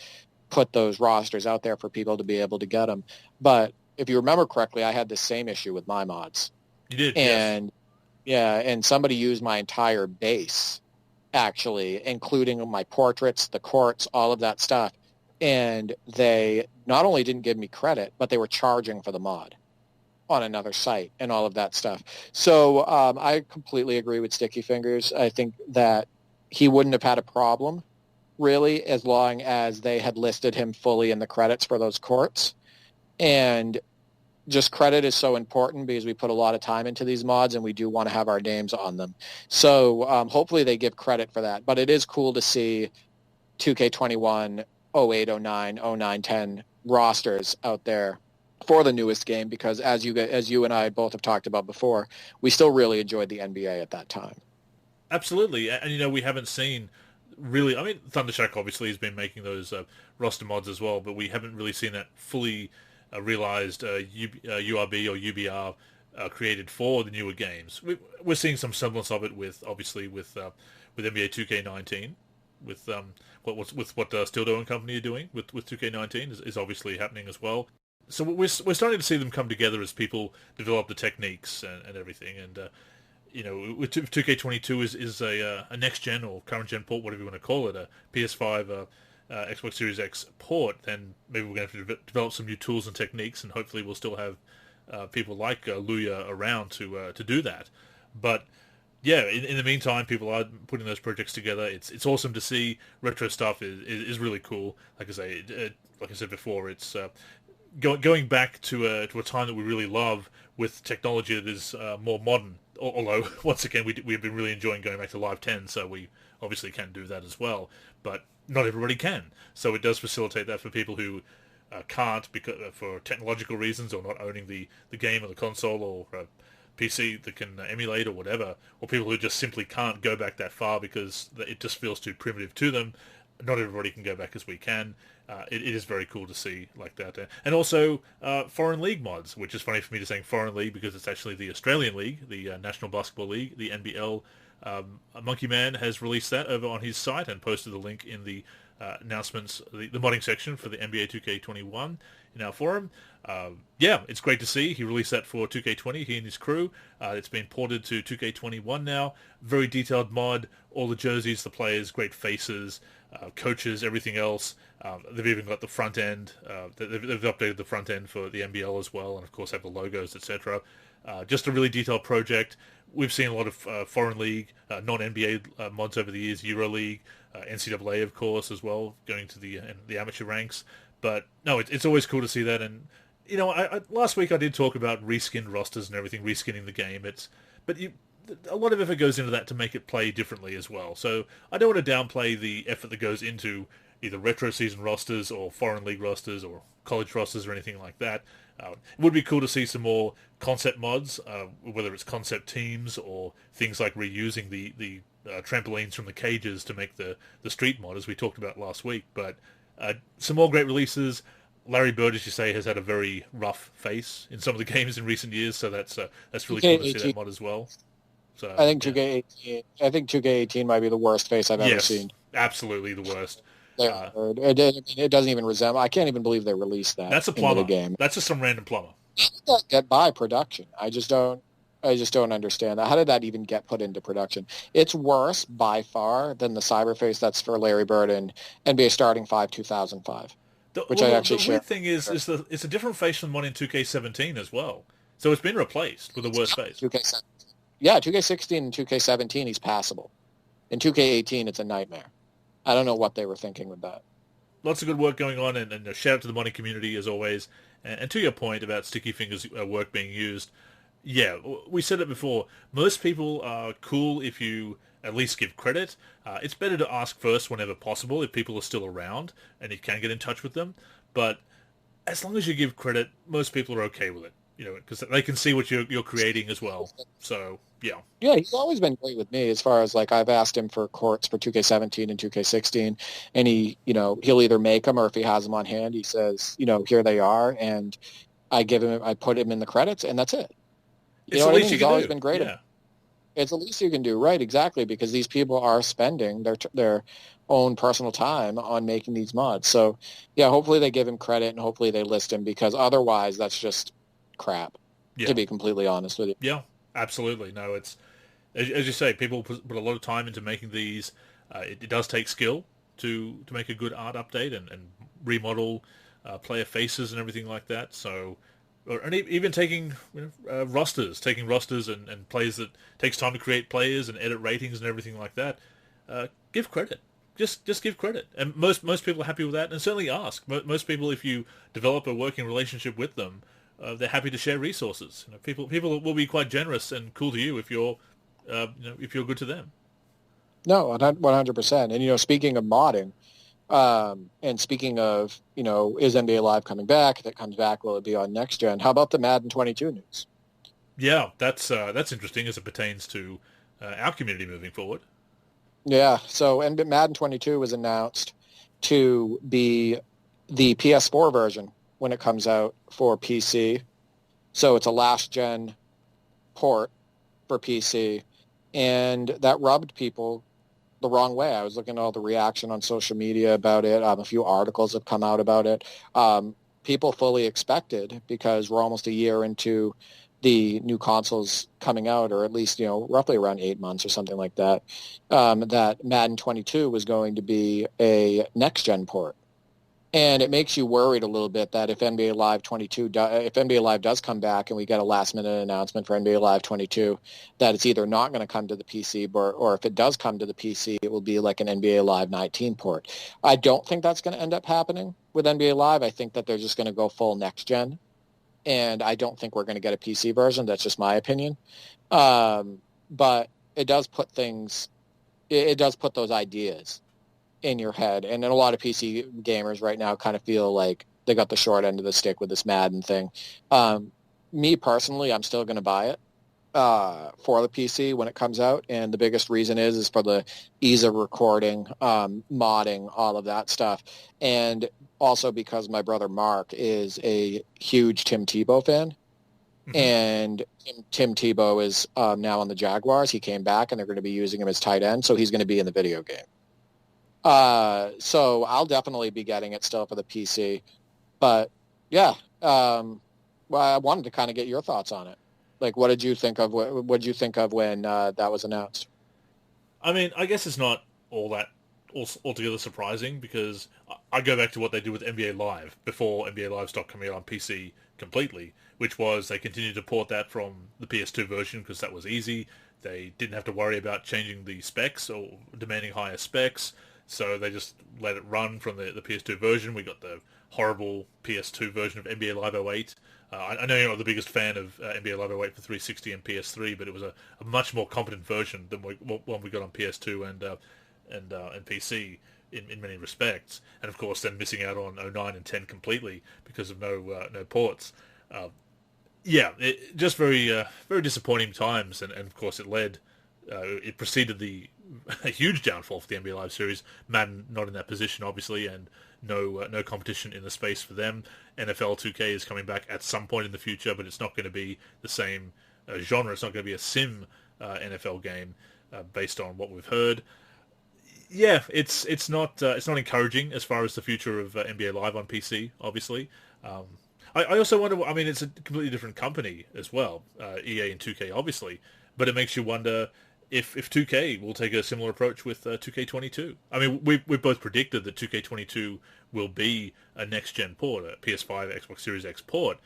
put those rosters out there for people to be able to get them. But if you remember correctly, I had the same issue with my mods. You did, yes. And yeah, and somebody used my entire base, actually, including my portraits, the courts, all of that stuff. And they not only didn't give me credit, but they were charging for the mod on another site and all of that stuff. So I completely agree with Sticky Fingers. I think that he wouldn't have had a problem, really, as long as they had listed him fully in the credits for those courts. And just credit is so important because we put a lot of time into these mods and we do want to have our names on them. So hopefully they give credit for that. But it is cool to see 2K21, 08, 09, 09, 10 rosters out there for the newest game, because as you and I both have talked about before, we still really enjoyed the NBA at that time. Absolutely. And we haven't seen really, I mean, Thundershack obviously has been making those roster mods as well, but we haven't really seen that fully realized URB or UBR created for the newer games. We're seeing some semblance of it with NBA 2K19, with what Stildo and company are doing with 2K19 is obviously happening as well. So we're starting to see them come together as people develop the techniques and everything. And with 2K22 is a next gen or current gen port, whatever you want to call it, a PS5, Xbox Series X port. Then maybe we're going to have to develop some new tools and techniques, and hopefully we'll still have people like Luya around to do that. But yeah, in the meantime, people are putting those projects together. It's awesome to see. Retro stuff is really cool. Like I say, like I said before, it's going back to a time that we really love with technology that is more modern. Although once again, we've been really enjoying going back to Live 10, so we obviously can do that as well. But not everybody can, so it does facilitate that for people who can't, because for technological reasons, or not owning the game or the console or PC that can emulate or whatever, or people who just simply can't go back that far because it just feels too primitive to them. Not everybody can go back as we can. It is very cool to see like that. And also Foreign League mods, which is funny for me to saying Foreign League because it's actually the Australian League, the National Basketball League, the NBL. Monkey Man has released that over on his site and posted the link in the announcements, the modding section for the NBA 2K21 in our forum. Yeah, it's great to see. He released that for 2K20, he and his crew. It's been ported to 2K21 now. Very detailed mod, all the jerseys, the players, great faces, coaches, everything else. They've even got the front end. They've updated the front end for the NBL as well, and of course have the logos, etc. Just a really detailed project. We've seen a lot of Foreign League, non-NBA mods over the years, EuroLeague, NCAA, of course, as well, going to the amateur ranks. But no, it's always cool to see that. And last week I did talk about reskinned rosters and everything, reskinning the game. A lot of effort goes into that to make it play differently as well. So I don't want to downplay the effort that goes into either retro season rosters or Foreign League rosters or college rosters or anything like that. It would be cool to see some more concept mods, whether it's concept teams or things like reusing the trampolines from the cages to make the street mod, as we talked about last week. But some more great releases. Larry Bird, as you say, has had a very rough face in some of the games in recent years, so that's really cool to see that mod as well. So I think 2K18. I think 2K18 might be the worst face I've ever seen. Absolutely the worst. It doesn't even resemble. I can't even believe they released that. That's a plumber. Into the game. That's just some random plumber. Get by production. I just don't understand that. How did that even get put into production? It's worse by far than the cyberface that's for Larry Bird in NBA Starting 5 2005. The weird thing is it's a different face from one in 2K17 as well. So it's been replaced with a worse face. 2K17. Yeah, 2K16 and 2K17 he's passable. In 2K18 it's a nightmare. I don't know what they were thinking with that. Lots of good work going on, and a shout out to the modding community as always. And to your point about Sticky Fingers work being used, yeah, we said it before. Most people are cool if you at least give credit. It's better to ask first whenever possible if people are still around and you can get in touch with them. But as long as you give credit, most people are okay with it. because they can see what you're creating as well. So yeah, Yeah, he's always been great with me as far as like I've asked him for courts for 2K17 and 2K16, and he'll either make them or if he has them on hand, he says, here they are, and I put him in the credits, and that's it. You it's know the what I least mean? you He's can always do. been great about Yeah, it. It's the least you can do, right? Exactly, because these people are spending their own personal time on making these mods. So yeah, hopefully they give him credit and hopefully they list him because otherwise that's just crap, to yeah, be completely honest with you. yeah. Absolutely. No, it's as you say, people put a lot of time into making these. It does take skill to make a good art update and remodel player faces and everything like that. So, and even taking taking rosters and players that takes time to create players and edit ratings and everything like that. Give credit. Just give credit, and most people are happy with that, and certainly ask. Most people, if you develop a working relationship with them, they're happy to share resources. People will be quite generous and cool to you if you're good to them. No, 100%. And speaking of modding, and speaking of, is NBA Live coming back? If it comes back, will it be on next gen? How about the Madden 22 news? Yeah, that's interesting as it pertains to our community moving forward. Yeah, so and Madden 22 was announced to be the PS4 version when it comes out for PC. So it's a last gen port for PC, and that rubbed people the wrong way. I was looking at all the reaction on social media about it. A few articles have come out about it. People fully expected, because we're almost a year into the new consoles coming out, or at least, roughly around 8 months or something like that, that Madden 22 was going to be a next-gen port. And it makes you worried a little bit that if NBA Live 22, if NBA Live does come back and we get a last-minute announcement for NBA Live 22, that it's either not going to come to the PC, or if it does come to the PC, it will be like an NBA Live 19 port. I don't think that's going to end up happening with NBA Live. I think that they're just going to go full next-gen, and I don't think we're going to get a PC version. That's just my opinion. But it does put things, it does put those ideas in your head. And then a lot of PC gamers right now kind of feel like they got the short end of the stick with this Madden thing. Me personally, I'm still going to buy it for the PC when it comes out. And the biggest reason is for the ease of recording, modding, all of that stuff. And also because my brother Mark is a huge Tim Tebow fan. Mm-hmm. And Tim Tebow is now on the Jaguars. He came back and they're going to be using him as tight end. So he's going to be in the video game. So I'll definitely be getting it still for the PC, but yeah. Well, I wanted to kind of get your thoughts on it. Like, what did you think of? What did you think of when that was announced? I mean, I guess it's not all that altogether surprising because I go back to what they did with NBA Live before NBA Live stopped coming out on PC completely, which was they continued to port that from the PS2 version because that was easy. They didn't have to worry about changing the specs or demanding higher specs. So they just let it run from the PS2 version. We got the horrible PS2 version of NBA Live 08. I know you're not the biggest fan of NBA Live 08 for 360 and PS3, but it was a much more competent version than one we got on PS2 and PC in many respects. And of course, then missing out on 09 and 10 completely because of no ports. Just very disappointing times, and of course it preceded a huge downfall for the NBA Live series. Madden not in that position, obviously, and no competition in the space for them. NFL 2K is coming back at some point in the future, but it's not going to be the same genre. It's not going to be a sim NFL game based on what we've heard. Yeah, it's not encouraging as far as the future of NBA Live on PC, obviously. I also wonder. I mean, it's a completely different company as well, EA and 2K, obviously, but it makes you wonder if 2K will take a similar approach with 2K22. I mean, we've both predicted that 2K22 will be a next-gen port, a PS5, Xbox Series X port.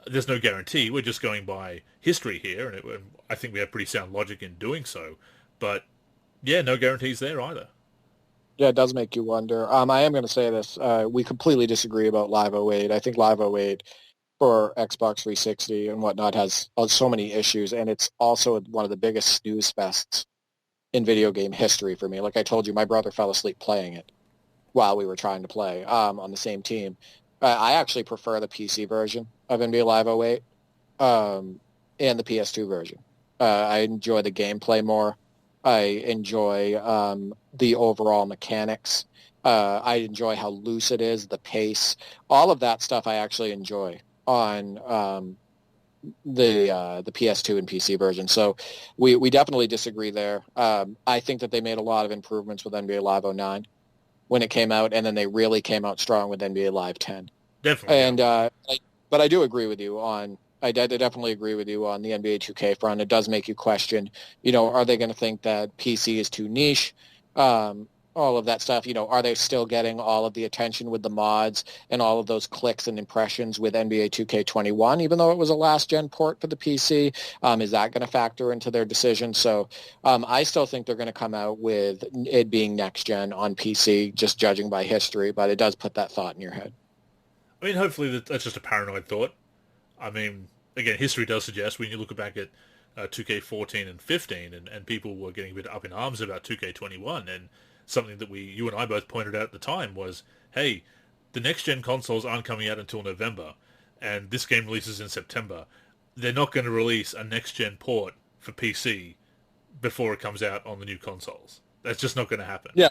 There's no guarantee. We're just going by history here, and I think we have pretty sound logic in doing so. But, yeah, no guarantees there either. Yeah, it does make you wonder. I am going to say this. We completely disagree about Live 08. I think Live 08 for Xbox 360 and whatnot has so many issues, and it's also one of the biggest snooze fests in video game history for me. Like I told you, my brother fell asleep playing it while we were trying to play on the same team. I actually prefer the PC version of NBA Live 08. and the PS2 version. I enjoy the gameplay more. I enjoy the overall mechanics. I enjoy how loose it is, the pace, all of that stuff I actually enjoy on the PS2 and PC version. So we definitely disagree there. I think that they made a lot of improvements with NBA Live 09 when it came out, and then they really came out strong with NBA Live 10. Definitely. And but I do agree with you on. I definitely agree with you on the NBA 2K front. It does make you question, are they going to think that PC is too niche? All of that stuff, are they still getting all of the attention with the mods and all of those clicks and impressions with NBA 2K21, even though it was a last-gen port for the PC? Is that going to factor into their decision? So I still think they're going to come out with it being next-gen on PC, just judging by history, but it does put that thought in your head. I mean, hopefully that's just a paranoid thought. I mean, again, history does suggest when you look back at 2K14 and 15, and people were getting a bit up in arms about 2K21, and something that you and I both pointed out at the time was, hey, the next-gen consoles aren't coming out until November, and this game releases in September. They're not going to release a next-gen port for PC before it comes out on the new consoles. That's just not going to happen. Yeah.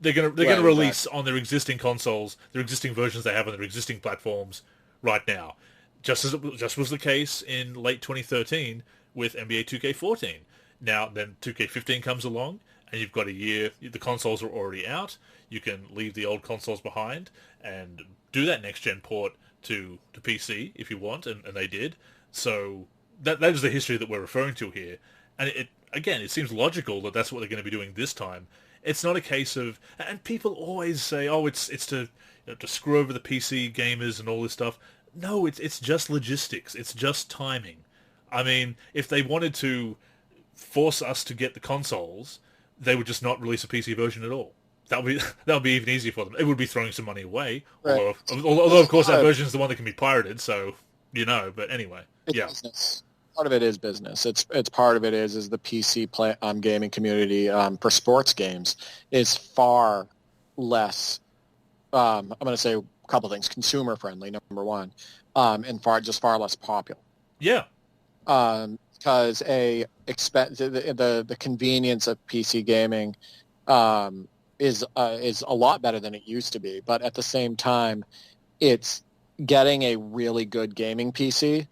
They're going to release on their existing consoles, their existing versions they have on their existing platforms right now. Just was the case in late 2013 with NBA 2K14. Now, then 2K15 comes along, and you've got a year. The consoles are already out. You can leave the old consoles behind and do that next-gen port to PC if you want, and they did. So that is the history that we're referring to here. And it seems logical that that's what they're going to be doing this time. It's not a case of... And people always say, oh, it's to screw over the PC gamers and all this stuff. No, it's just logistics. It's just timing. I mean, if they wanted to force us to get the consoles, they would just not release a PC version at all. That would be even easier for them. It would be throwing some money away. Right. Although of course, that version is the one that can be pirated, so, But anyway, yeah. Business. Part of it is business. It's part of it is the PC gaming community for sports games is far less, I'm going to say, couple things: consumer friendly, number one, and far less popular. Yeah. Because the convenience of PC gaming is a lot better than it used to be, but at the same time, it's getting a really good gaming PC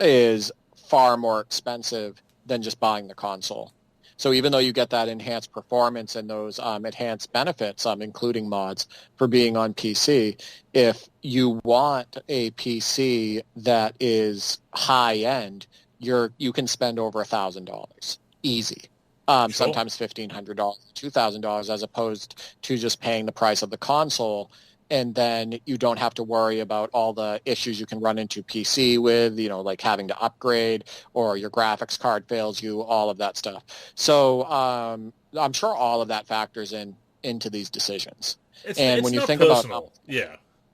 is far more expensive than just buying the console. So even though you get that enhanced performance and those enhanced benefits, including mods for being on PC, if you want a PC that is high end, you can spend over $1,000 easy. Sure. Sometimes $1,500, $2,000, as opposed to just paying the price of the console. And then you don't have to worry about all the issues you can run into PC with, like having to upgrade or your graphics card fails you, all of that stuff. So I'm sure all of that factors into these decisions. When you think personal.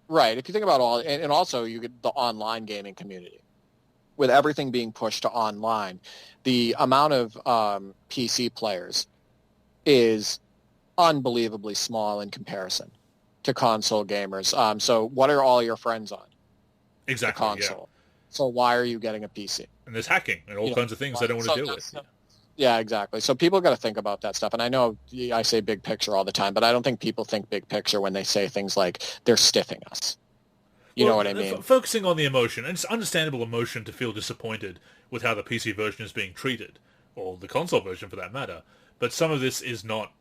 Right. If you think about and also you get the online gaming community. With everything being pushed to online, the amount of PC players is unbelievably small in comparison to console gamers. So what are all your friends on? Exactly, the console. Yeah. So why are you getting a PC? And there's hacking and all kinds of things they don't want to deal with. Yeah, exactly. So people got to think about that stuff. And I know I say big picture all the time, but I don't think people think big picture when they say things like they're stiffing us. You know what I mean? Focusing on the emotion, and it's understandable emotion to feel disappointed with how the PC version is being treated, or the console version for that matter. But some of this is not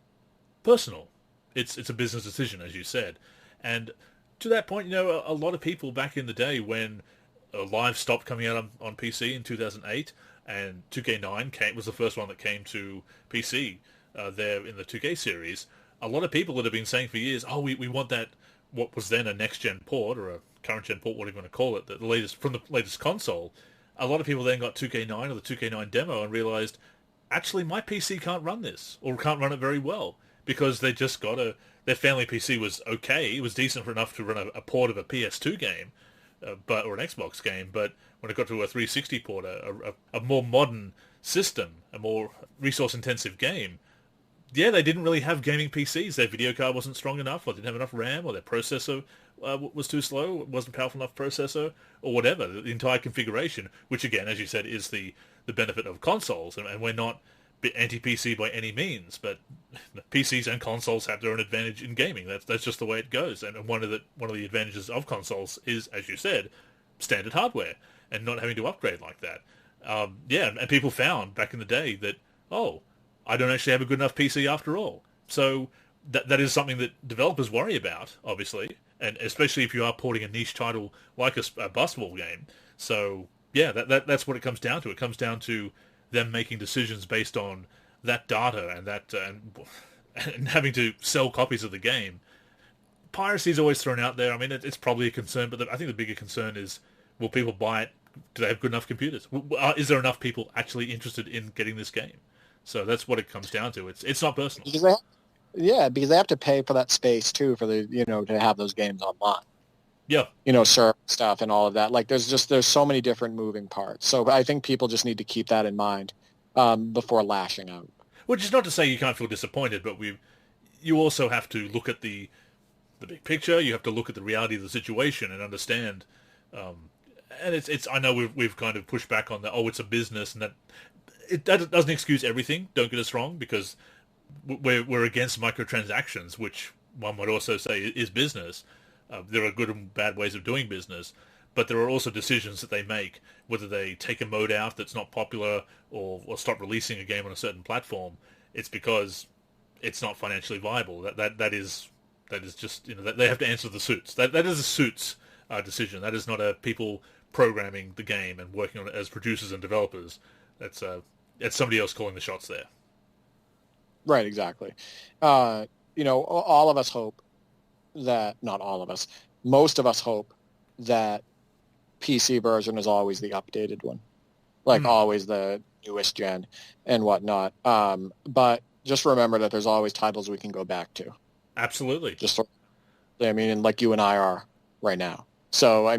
personal. It's a business decision, as you said. And to that point, a lot of people back in the day when Live stopped coming out on PC in 2008, and 2K9 was the first one that came to PC there in the 2K series, a lot of people that have been saying for years, oh, we want that, what was then a next-gen port, or a current-gen port, whatever you want to call it, the latest console. A lot of people then got 2K9 or the 2K9 demo and realized, actually, my PC can't run this, or can't run it very well. Because they just got their family PC was okay. It was decent enough to run a port of a PS2 game, or an Xbox game. But when it got to a 360 port, a more modern system, a more resource-intensive game, they didn't really have gaming PCs. Their video card wasn't strong enough, or didn't have enough RAM, or their processor was too slow, wasn't powerful enough processor, or whatever. The entire configuration, which again, as you said, is the benefit of consoles, and we're not anti-PC by any means, but PCs and consoles have their own advantage in gaming. That's just the way it goes. And one of the advantages of consoles is, as you said, standard hardware and not having to upgrade like that. And people found back in the day that, oh, I don't actually have a good enough PC after all. So that is something that developers worry about, obviously, and especially if you are porting a niche title like a basketball game. So yeah, that's what it comes down to. It comes down to them making decisions based on that data and and having to sell copies of the game. Piracy is always thrown out there. I mean, it's probably a concern, but I think the bigger concern is, will people buy it? Do they have good enough computers? Is there enough people actually interested in getting this game? So that's what it comes down to. It's not personal. Because they have to pay for that space too, for the to have those games online. Yeah. Server stuff and all of that. Like there's so many different moving parts. So I think people just need to keep that in mind before lashing out. Which is not to say you can't feel disappointed, but you also have to look at the big picture. You have to look at the reality of the situation and understand. And it's I know we've kind of pushed back on that. Oh, it's a business, and that doesn't excuse everything. Don't get us wrong, because we're against microtransactions, which one would also say is business. There are good and bad ways of doing business, but there are also decisions that they make, whether they take a mode out that's not popular or stop releasing a game on a certain platform. It's because it's not financially viable. That is just they have to answer the suits. That is a suits decision. That is not a people programming the game and working on it as producers and developers. That's somebody else calling the shots there. Right, exactly. All of us hope that, not all of us, most of us hope that PC version is always the updated one, like always the newest gen and whatnot. But just remember that there's always titles we can go back to. Absolutely. And like you and I are right now. So,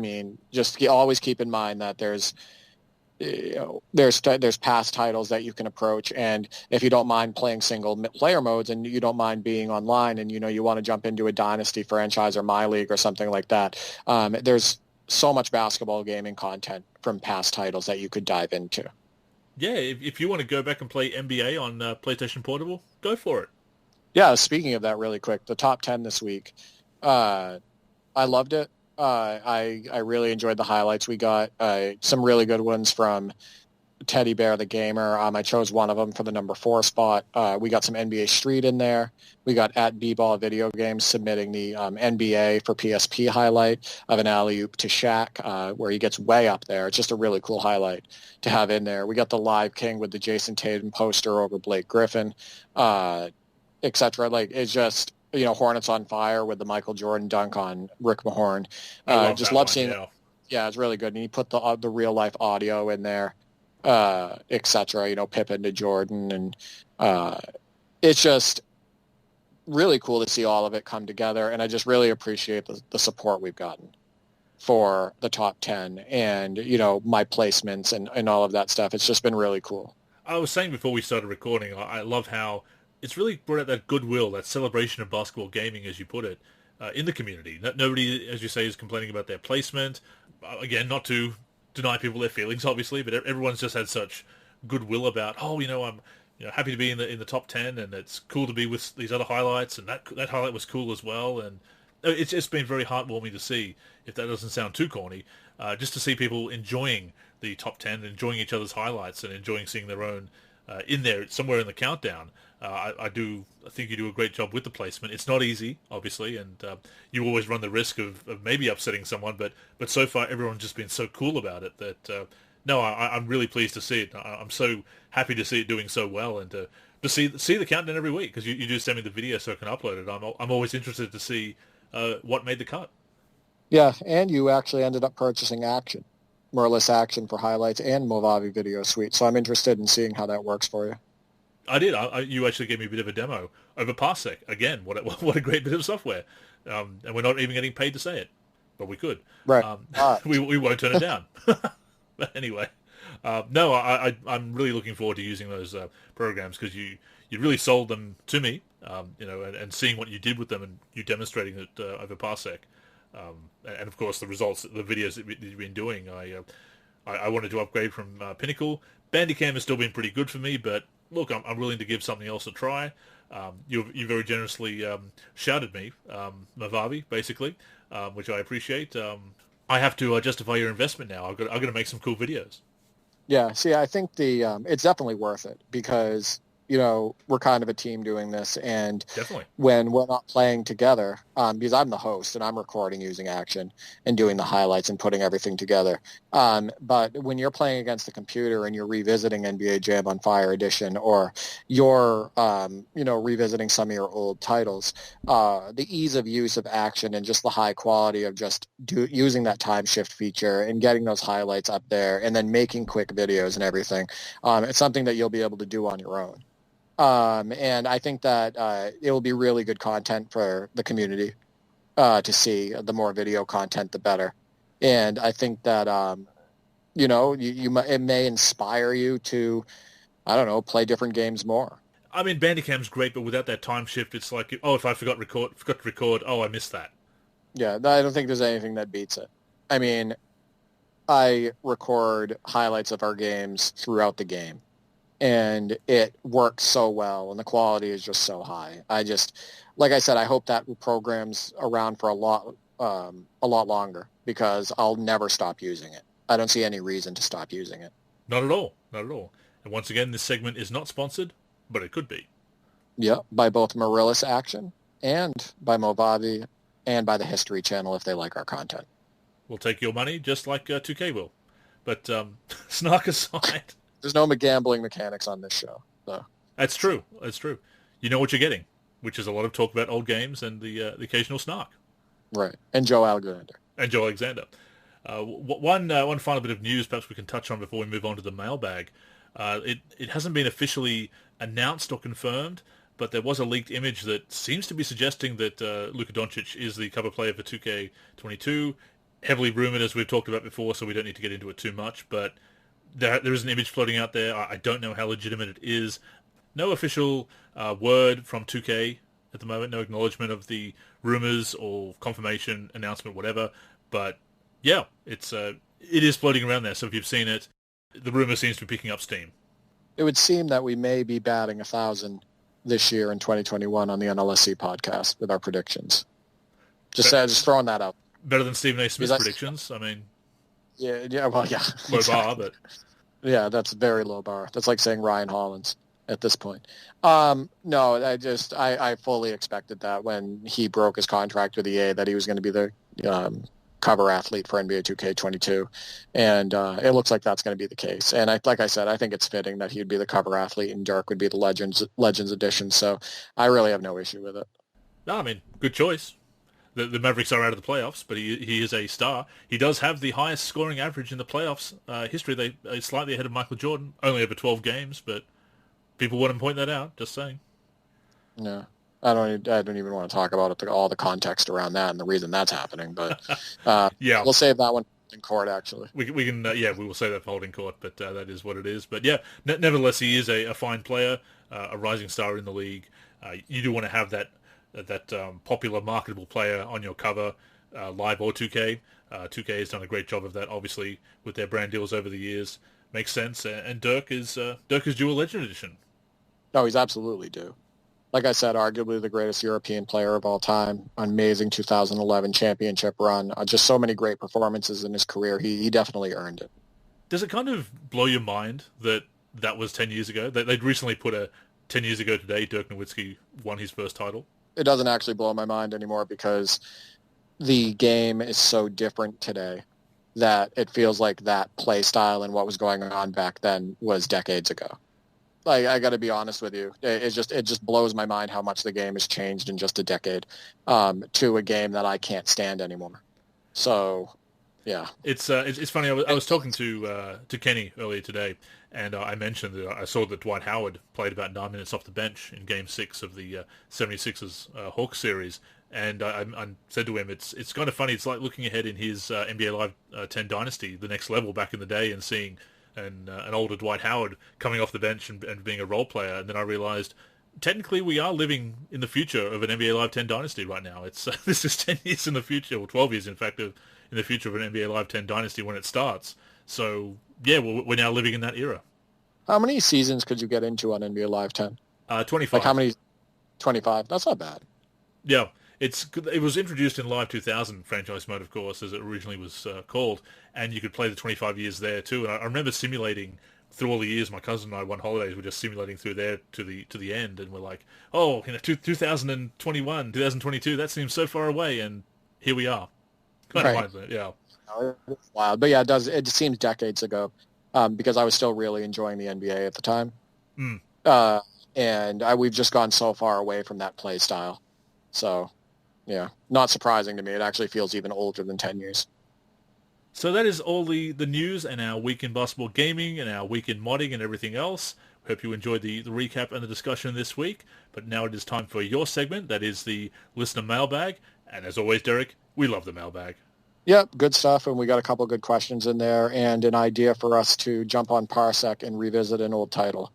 just always keep in mind that there's past titles that you can approach, and if you don't mind playing single player modes and you don't mind being online and you want to jump into a Dynasty franchise or My League or something like that, there's so much basketball gaming content from past titles that you could dive into. Yeah, if you want to go back and play NBA on PlayStation Portable, go for it. Yeah, speaking of that really quick, the top 10 this week, I loved it. I really enjoyed the highlights. We got some really good ones from Teddy Bear the Gamer. I chose one of them for the number 4 spot. We got some NBA Street in there. We got at B-Ball Video Games submitting the NBA for PSP highlight of an alley-oop to Shaq, where he gets way up there. It's just a really cool highlight to have in there. We got the Live King with the Jason Tatum poster over Blake Griffin, etc. Like, it's just... Hornets on Fire with the Michael Jordan dunk on Rick Mahorn. Just love seeing it. Yeah, it's really good. And he put the real life audio in there, etc. Pippen to Jordan, and it's just really cool to see all of it come together. And I just really appreciate the support we've gotten for the top 10 and my placements and all of that stuff. It's just been really cool. I was saying before we started recording, I love how it's really brought out that goodwill, that celebration of basketball gaming, as you put it, in the community. Nobody, as you say, is complaining about their placement. Again, not to deny people their feelings, obviously, but everyone's just had such goodwill about, I'm happy to be in the top 10, and it's cool to be with these other highlights, and that highlight was cool as well. And it's just been very heartwarming to see, if that doesn't sound too corny, just to see people enjoying the top 10, enjoying each other's highlights, and enjoying seeing their own in there somewhere in the countdown. I think you do a great job with the placement. It's not easy, obviously, and you always run the risk of maybe upsetting someone, but so far everyone's just been so cool about it that, I'm really pleased to see it. I'm so happy to see it doing so well, and to see the countdown every week, because you do send me the video so I can upload it. I'm always interested to see what made the cut. Yeah, and you actually ended up purchasing Action, Merless Action for highlights and Movavi Video Suite, so I'm interested in seeing how that works for you. I did. You actually gave me a bit of a demo over Parsec. Again, what a great bit of software. And we're not even getting paid to say it, but we could. Right. We won't turn it down. But anyway, I'm really looking forward to using those programs, because you really sold them to me, and seeing what you did with them and you demonstrating it over Parsec. And of course the results, the videos that you've been doing. I wanted to upgrade from Pinnacle. Bandicam has still been pretty good for me, but look, I'm willing to give something else a try. You very generously shouted me, Mavavi, basically, which I appreciate. I have to justify your investment now. I've got to make some cool videos. Yeah, see, I think it's definitely worth it because, we're kind of a team doing this, and Definitely. when we're not playing together, because I'm the host and I'm recording using Action and doing the highlights and putting everything together. But when you're playing against the computer and you're revisiting NBA Jam on Fire Edition, or you're, revisiting some of your old titles, the ease of use of Action and just the high quality of just using that time shift feature and getting those highlights up there and then making quick videos and everything, it's something that you'll be able to do on your own. And I think that it will be really good content for the community to see. The more video content, the better. And I think that, it may inspire you to, I don't know, play different games more. I mean, Bandicam's great, but without that time shift, it's like, oh, if I forgot to record, oh, I missed that. Yeah, I don't think there's anything that beats it. I mean, I record highlights of our games throughout the game, and it works so well, and the quality is just so high. Like I said, I hope that program's around for a lot longer because I'll never stop using it. I don't see any reason to stop using it. Not at all. Not at all. And once again, this segment is not sponsored, but it could be. Yeah, by both Marillis Action and by Movavi and by the History Channel if they like our content. We'll take your money just like 2K will. But snark aside... There's no gambling mechanics on this show, though. That's true. That's true. You know what you're getting, which is a lot of talk about old games and the occasional snark. Right. And Joe Alexander. One final bit of news perhaps we can touch on before we move on to the mailbag. It hasn't been officially announced or confirmed, but there was a leaked image that seems to be suggesting that Luka Doncic is the cover player for 2K22. Heavily rumored, as we've talked about before, so we don't need to get into it too much, but there is an image floating out there. I don't know how legitimate it is. No official word from 2K at the moment. No acknowledgement of the rumors or confirmation, announcement, whatever. But yeah, it is floating around there. So if you've seen it, the rumor seems to be picking up steam. It would seem that we may be batting 1,000 this year in 2021 on the NLSC podcast with our predictions. Just throwing that out. Better than Stephen A. Smith's predictions. I mean, yeah, well, yeah, low bar, but yeah, that's very low bar. That's like saying Ryan Hollins at this point. No, I fully expected that when he broke his contract with EA that he was going to be the cover athlete for NBA 2K22, and it looks like that's going to be the case. And like I said, I think it's fitting that he'd be the cover athlete and Dirk would be the Legends edition. So I really have no issue with it. No, I mean, good choice. The Mavericks are out of the playoffs, but he is a star. He does have the highest scoring average in the playoffs history. They slightly ahead of Michael Jordan, only over 12 games, but people wouldn't point that out. Just saying. Yeah, I don't even want to talk about it, all the context around that and the reason that's happening. But yeah, we'll save that one in court. Actually, we can we will say that for holding court, but that is what it is. But yeah, nevertheless, he is a fine player, a rising star in the league. You do want to have that popular, marketable player on your cover, live or 2K. 2K has done a great job of that, obviously, with their brand deals over the years. Makes sense. And Dirk is due a Legend Edition. No, he's absolutely due. Like I said, arguably the greatest European player of all time. Amazing 2011 championship run. Just so many great performances in his career. He definitely earned it. Does it kind of blow your mind that was 10 years ago? They'd recently put 10 years ago today, Dirk Nowitzki won his first title. It doesn't actually blow my mind anymore because the game is so different today that it feels like that play style and what was going on back then was decades ago. Like, I got to be honest with you, it just blows my mind how much the game has changed in just a decade to a game that I can't stand anymore. So, yeah, it's funny. I was talking to Kenny earlier today, and I mentioned that I saw that Dwight Howard played about 9 minutes off the bench in Game 6 of the 76ers Hawks series, and I said to him, it's kind of funny. It's like looking ahead in his NBA Live 10 Dynasty, the next level back in the day, and seeing an older Dwight Howard coming off the bench and being a role player. And then I realized technically we are living in the future of an NBA Live 10 dynasty right now. It's this is 10 years in the future, or 12 years in fact, in the future of an NBA Live 10 dynasty when it starts. So yeah, we're now living in that era. How many seasons could you get into on NBA Live 10? 25. Like how many? 25. That's not bad. Yeah, it was introduced in Live 2000 franchise mode, of course, as it originally was called, and you could play the 25 years there too. And I remember simulating through all the years. My cousin and I, one holidays, were just simulating through there to the end, and we're like, oh, 2021, 2022, that seems so far away, and here we are. Kind of mind, yeah. Wow, but yeah, it does. It seems decades ago, because I was still really enjoying the NBA at the time. Mm. And we've just gone so far away from that play style. So, yeah, not surprising to me. It actually feels even older than 10 years. So that is all the news and our week in basketball gaming and our week in modding and everything else. Hope you enjoyed the recap and the discussion this week. But now it is time for your segment. That is the listener mailbag. And as always, Derek, we love the mailbag. Yep, good stuff. And we got a couple good questions in there and an idea for us to jump on Parsec and revisit an old title.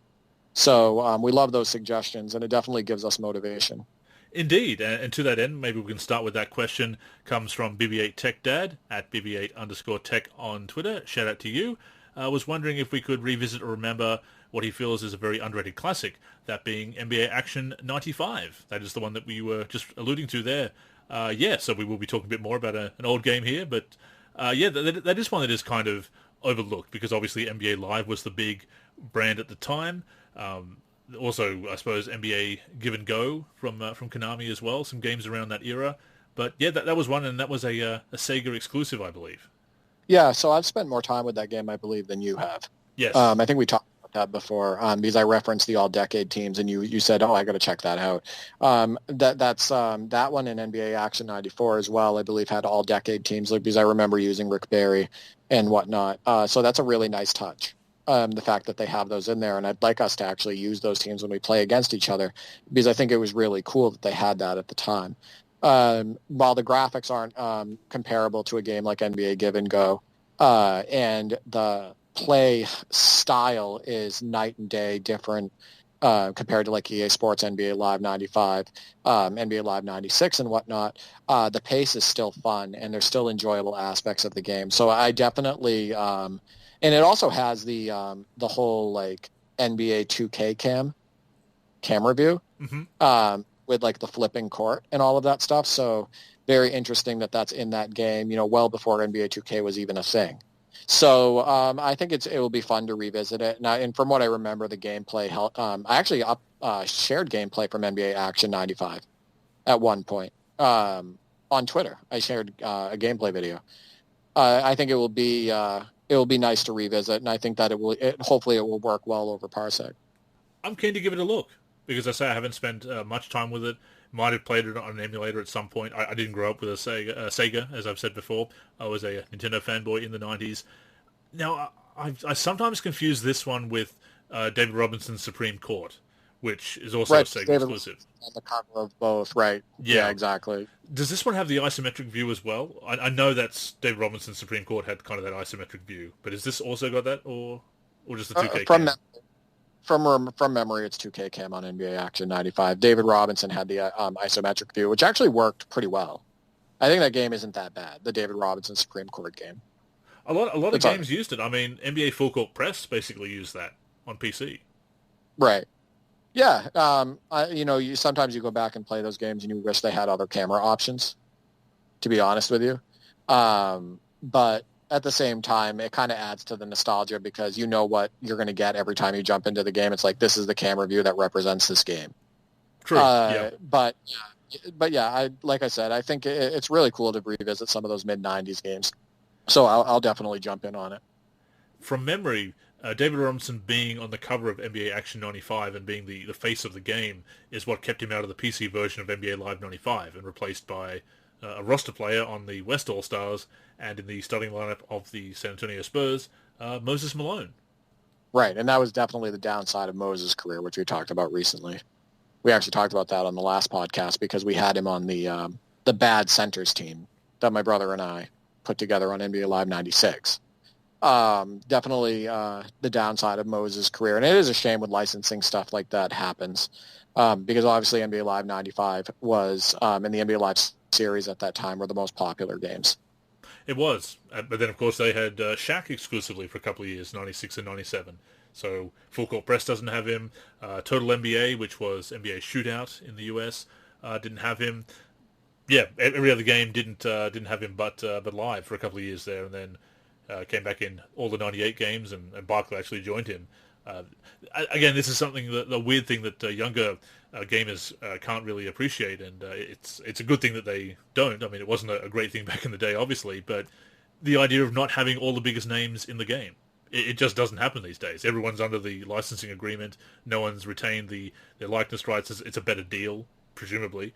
So we love those suggestions, and it definitely gives us motivation. Indeed, and to that end, maybe we can start with that question. Comes from BB8 Tech Dad at BB8_Tech on Twitter. Shout out to you. Was wondering if we could revisit or remember what he feels is a very underrated classic, that being NBA Action 95. That is the one that we were just alluding to there. So we will be talking a bit more about an old game here, but that is one that is kind of overlooked because obviously NBA Live was the big brand at the time. Also, I suppose NBA Give and Go from Konami as well. Some games around that era, but yeah, that was one, and that was a Sega exclusive, I believe. Yeah, so I've spent more time with that game, I believe, than you have. Yes, I think we talked about that before because I referenced the all-decade teams, and you said, "Oh, I got to check that out." That's that one in NBA Action 94 as well. I believe had all-decade teams because I remember using Rick Barry and whatnot. So that's a really nice touch. The fact that they have those in there, and I'd like us to actually use those teams when we play against each other because I think it was really cool that they had that at the time. While the graphics aren't comparable to a game like NBA Give and Go, and the play style is night and day different compared to like EA Sports, NBA Live 95, NBA Live 96 and whatnot, the pace is still fun and there's still enjoyable aspects of the game. So I definitely... and it also has the whole like NBA 2K camera view with like the flipping court and all of that stuff. So very interesting that that's in that game, well before NBA 2K was even a thing. So I think it will be fun to revisit it. And from what I remember, the gameplay, I actually shared gameplay from NBA Action 95 at one point on Twitter. I shared a gameplay video. I think it will be nice to revisit, and I think that hopefully it will work well over Parsec. I'm keen to give it a look because I say I haven't spent much time with it. Might have played it on an emulator at some point. I didn't grow up with a Sega, as I've said before. I was a Nintendo fanboy in the 90s. Now, I sometimes confuse this one with David Robinson's Supreme Court, which is also a Sega exclusive. On the cover of both, right? Yeah, exactly. Does this one have the isometric view as well? I know that's David Robinson's Supreme Court had kind of that isometric view, but has this also got that, or just the 2K cam? From memory, it's 2K cam on NBA Action 95. David Robinson had the isometric view, which actually worked pretty well. I think that game isn't that bad, the David Robinson Supreme Court game. A lot of games used it. I mean, NBA Full Court Press basically used that on PC. Right. Yeah. Sometimes you go back and play those games and you wish they had other camera options, to be honest with you. But at the same time, it kind of adds to the nostalgia because you know what you're going to get every time you jump into the game. It's like, this is the camera view that represents this game. True. Yeah. But yeah, like I said, I think it's really cool to revisit some of those mid-90s games. So I'll definitely jump in on it. From memory, David Robinson being on the cover of NBA Action 95 and being the face of the game is what kept him out of the PC version of NBA Live 95 and replaced by a roster player on the West All-Stars and in the starting lineup of the San Antonio Spurs, Moses Malone. Right, and that was definitely the downside of Moses' career, which we talked about recently. We actually talked about that on the last podcast because we had him on the bad centers team that my brother and I put together on NBA Live 96. Definitely the downside of Moses' career. And it is a shame when licensing stuff like that happens because obviously NBA Live 95 was, and the NBA Live series at that time were the most popular games. It was, but then of course they had Shaq exclusively for a couple of years, 96 and 97. So Full Court Press doesn't have him. Total NBA, which was NBA Shootout in the US, didn't have him. Yeah, every other game didn't have him, but Live for a couple of years there, and then came back in all the 98 games, and Barkley actually joined him. Uh, Again, this is something the weird thing that younger gamers can't really appreciate, and it's a good thing that they don't. I mean, it wasn't a great thing back in the day, obviously, but the idea of not having all the biggest names in the game, it just doesn't happen these days. Everyone's under the licensing agreement. No one's retained their likeness rights. It's a better deal, presumably.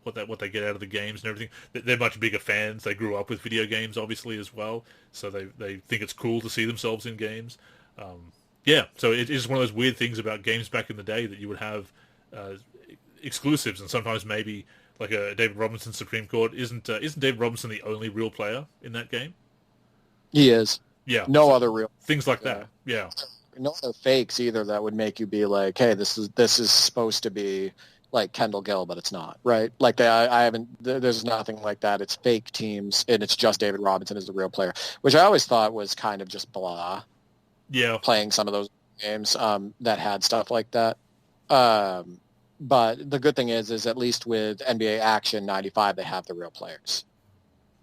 What they get out of the games and everything. They're much bigger fans. They grew up with video games, obviously, as well. So they think it's cool to see themselves in games. Yeah, so it is one of those weird things about games back in the day that you would have exclusives, and sometimes maybe like a David Robinson Supreme Court. Isn't David Robinson the only real player in that game? He is. Yeah. No other real. Things like that. Yeah. No other fakes either that would make you be like, hey, this is supposed to be like Kendall Gill, but it's not, right? Like I haven't. There's nothing like that. It's fake teams, and it's just David Robinson is the real player, which I always thought was kind of just blah. Yeah. Playing some of those games that had stuff like that. But the good thing is at least with NBA Action 95, they have the real players.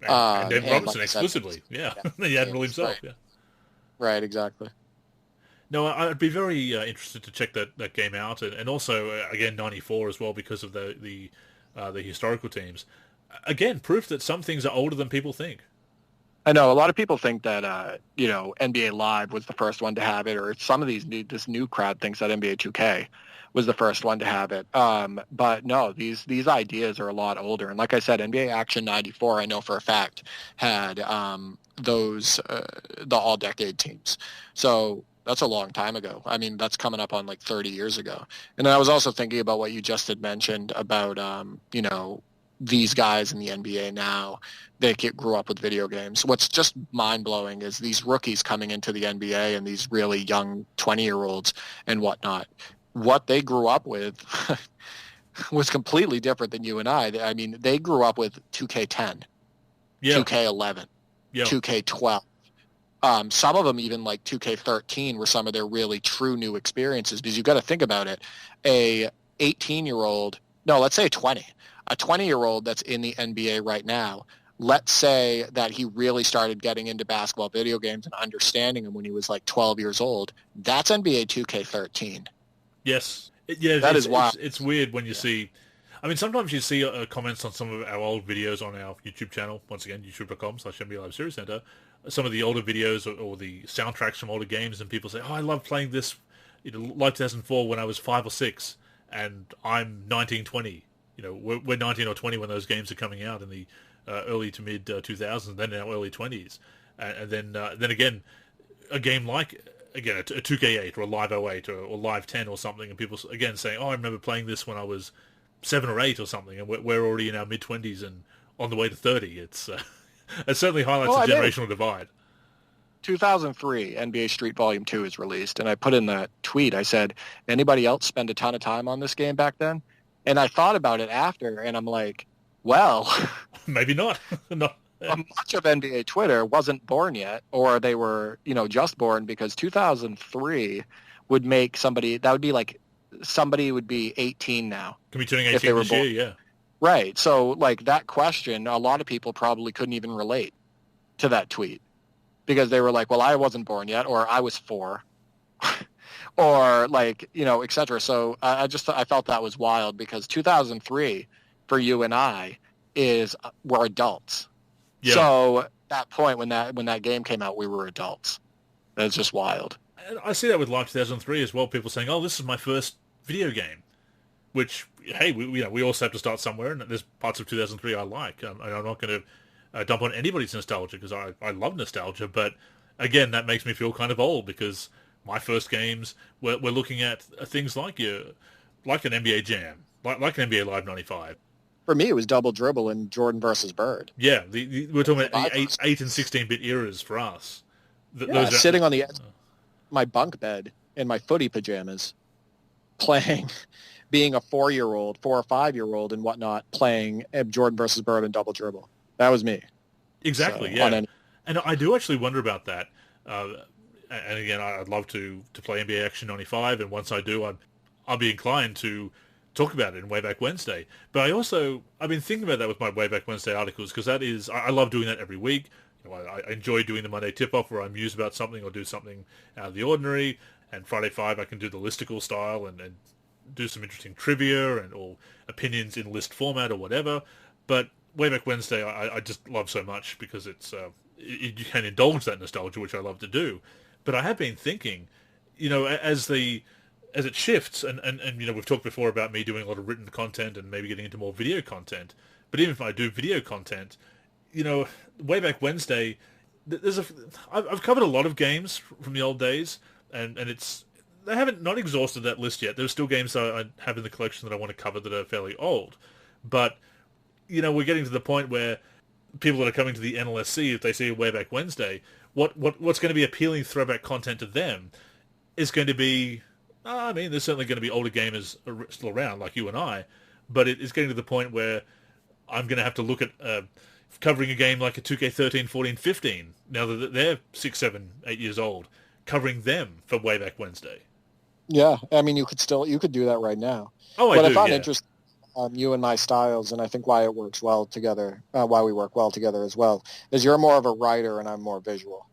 And David Robinson like exclusively. Yeah. The Admiral himself. Right. Yeah. Right, exactly. No, I'd be very interested to check that game out, and also again 94 as well because of the historical teams. Again, proof that some things are older than people think. I know a lot of people think that NBA Live was the first one to have it, or some of this new crowd thinks that NBA 2K was the first one to have it. But no, these ideas are a lot older. And like I said, NBA Action 94, I know for a fact, had the all-decade teams. So that's a long time ago. I mean, that's coming up on like 30 years ago. And I was also thinking about what you just had mentioned about, these guys in the NBA now, they grew up with video games. What's just mind-blowing is these rookies coming into the NBA and these really young 20-year-olds and whatnot. What they grew up with was completely different than you and I. I mean, they grew up with 2K10, 2K11, 2K12. Some of them even like 2K13 were some of their really true new experiences, because you've got to think about it. A 18-year-old, no, let's say 20. A 20-year-old that's in the NBA right now, let's say that he really started getting into basketball video games and understanding them when he was like 12 years old. That's NBA 2K13. Yes. That is wild. It's weird when you see... I mean, sometimes you see comments on some of our old videos on our YouTube channel. Once again, youtube.com/NBA Live Series Center. Some of the older videos or the soundtracks from older games, and people say, oh, I love playing this, like 2004 when I was 5 or 6, and I'm 19, 20. We're 19 or 20 when those games are coming out in the early to mid 2000s, then in our early 20s, and then again, a game like a 2K8 or a Live 08 or Live 10 or something, and people again saying, oh, I remember playing this when I was 7 or 8 or something, and we're already in our mid 20s and on the way to 30. It's it certainly highlights the generational divide. 2003 NBA Street Volume 2 is released, and I put in that tweet. I said, anybody else spend a ton of time on this game back then? And I thought about it after, and I'm like, well... Maybe not. No. Much of NBA Twitter wasn't born yet, or they were, just born, because 2003 would make somebody... That would be like... Somebody would be 18 now. Could be turning 18 this year, yeah. Right. So, like, that question, a lot of people probably couldn't even relate to that tweet. Because they were like, well, I wasn't born yet, or I was 4. Or like, et cetera. So I felt that was wild, because 2003 for you and I we're adults. Yeah. So that point when that game came out, we were adults. That's just wild. And I see that with Live 2003 as well. People saying, "Oh, this is my first video game," which, hey, we also have to start somewhere, and there's parts of 2003 I like. I'm not going to dump on anybody's nostalgia, because I love nostalgia, but again, that makes me feel kind of old, because my first games, we're looking at things like an NBA Jam, like an NBA Live 95. For me, it was Double Dribble and Jordan versus Bird. Yeah, we're talking about the 8 and 16-bit eras for us. Yeah, sitting on the edge of my bunk bed in my footy pajamas, playing, being a 4 or 5-year-old and whatnot, playing Jordan versus Bird and double dribble. That was me. Exactly, So, yeah. And I do actually wonder about that. And again, I'd love to play NBA Action 95, and once I do, I'll be inclined to talk about it in Way Back Wednesday. But I've been thinking about that with my Way Back Wednesday articles, because that is, I love doing that every week. I enjoy doing the Monday tip-off where I muse about something or do something out of the ordinary, and Friday 5 I can do the listicle style and do some interesting trivia or opinions in list format or whatever. But Way Back Wednesday I just love so much because you can indulge that nostalgia, which I love to do. But I have been thinking, as it shifts, and we've talked before about me doing a lot of written content and maybe getting into more video content. But even if I do video content, Way Back Wednesday, I've covered a lot of games from the old days, and they haven't not exhausted that list yet. There's still games that I have in the collection that I want to cover that are fairly old. But, we're getting to the point where people that are coming to the NLSC, if they see a Way Back Wednesday, what's going to be appealing throwback content to them is going to be, there's certainly going to be older gamers still around, like you and I, but it is getting to the point where I'm going to have to look at covering a game like a 2K13, 14, 15, now that they're 6, 7, 8 years old, covering them for Way Back Wednesday. Yeah, you could do that right now. Oh, but I found interesting, you and my styles, and I think why it works well together, why we work well together as well, is you're more of a writer and I'm more visual.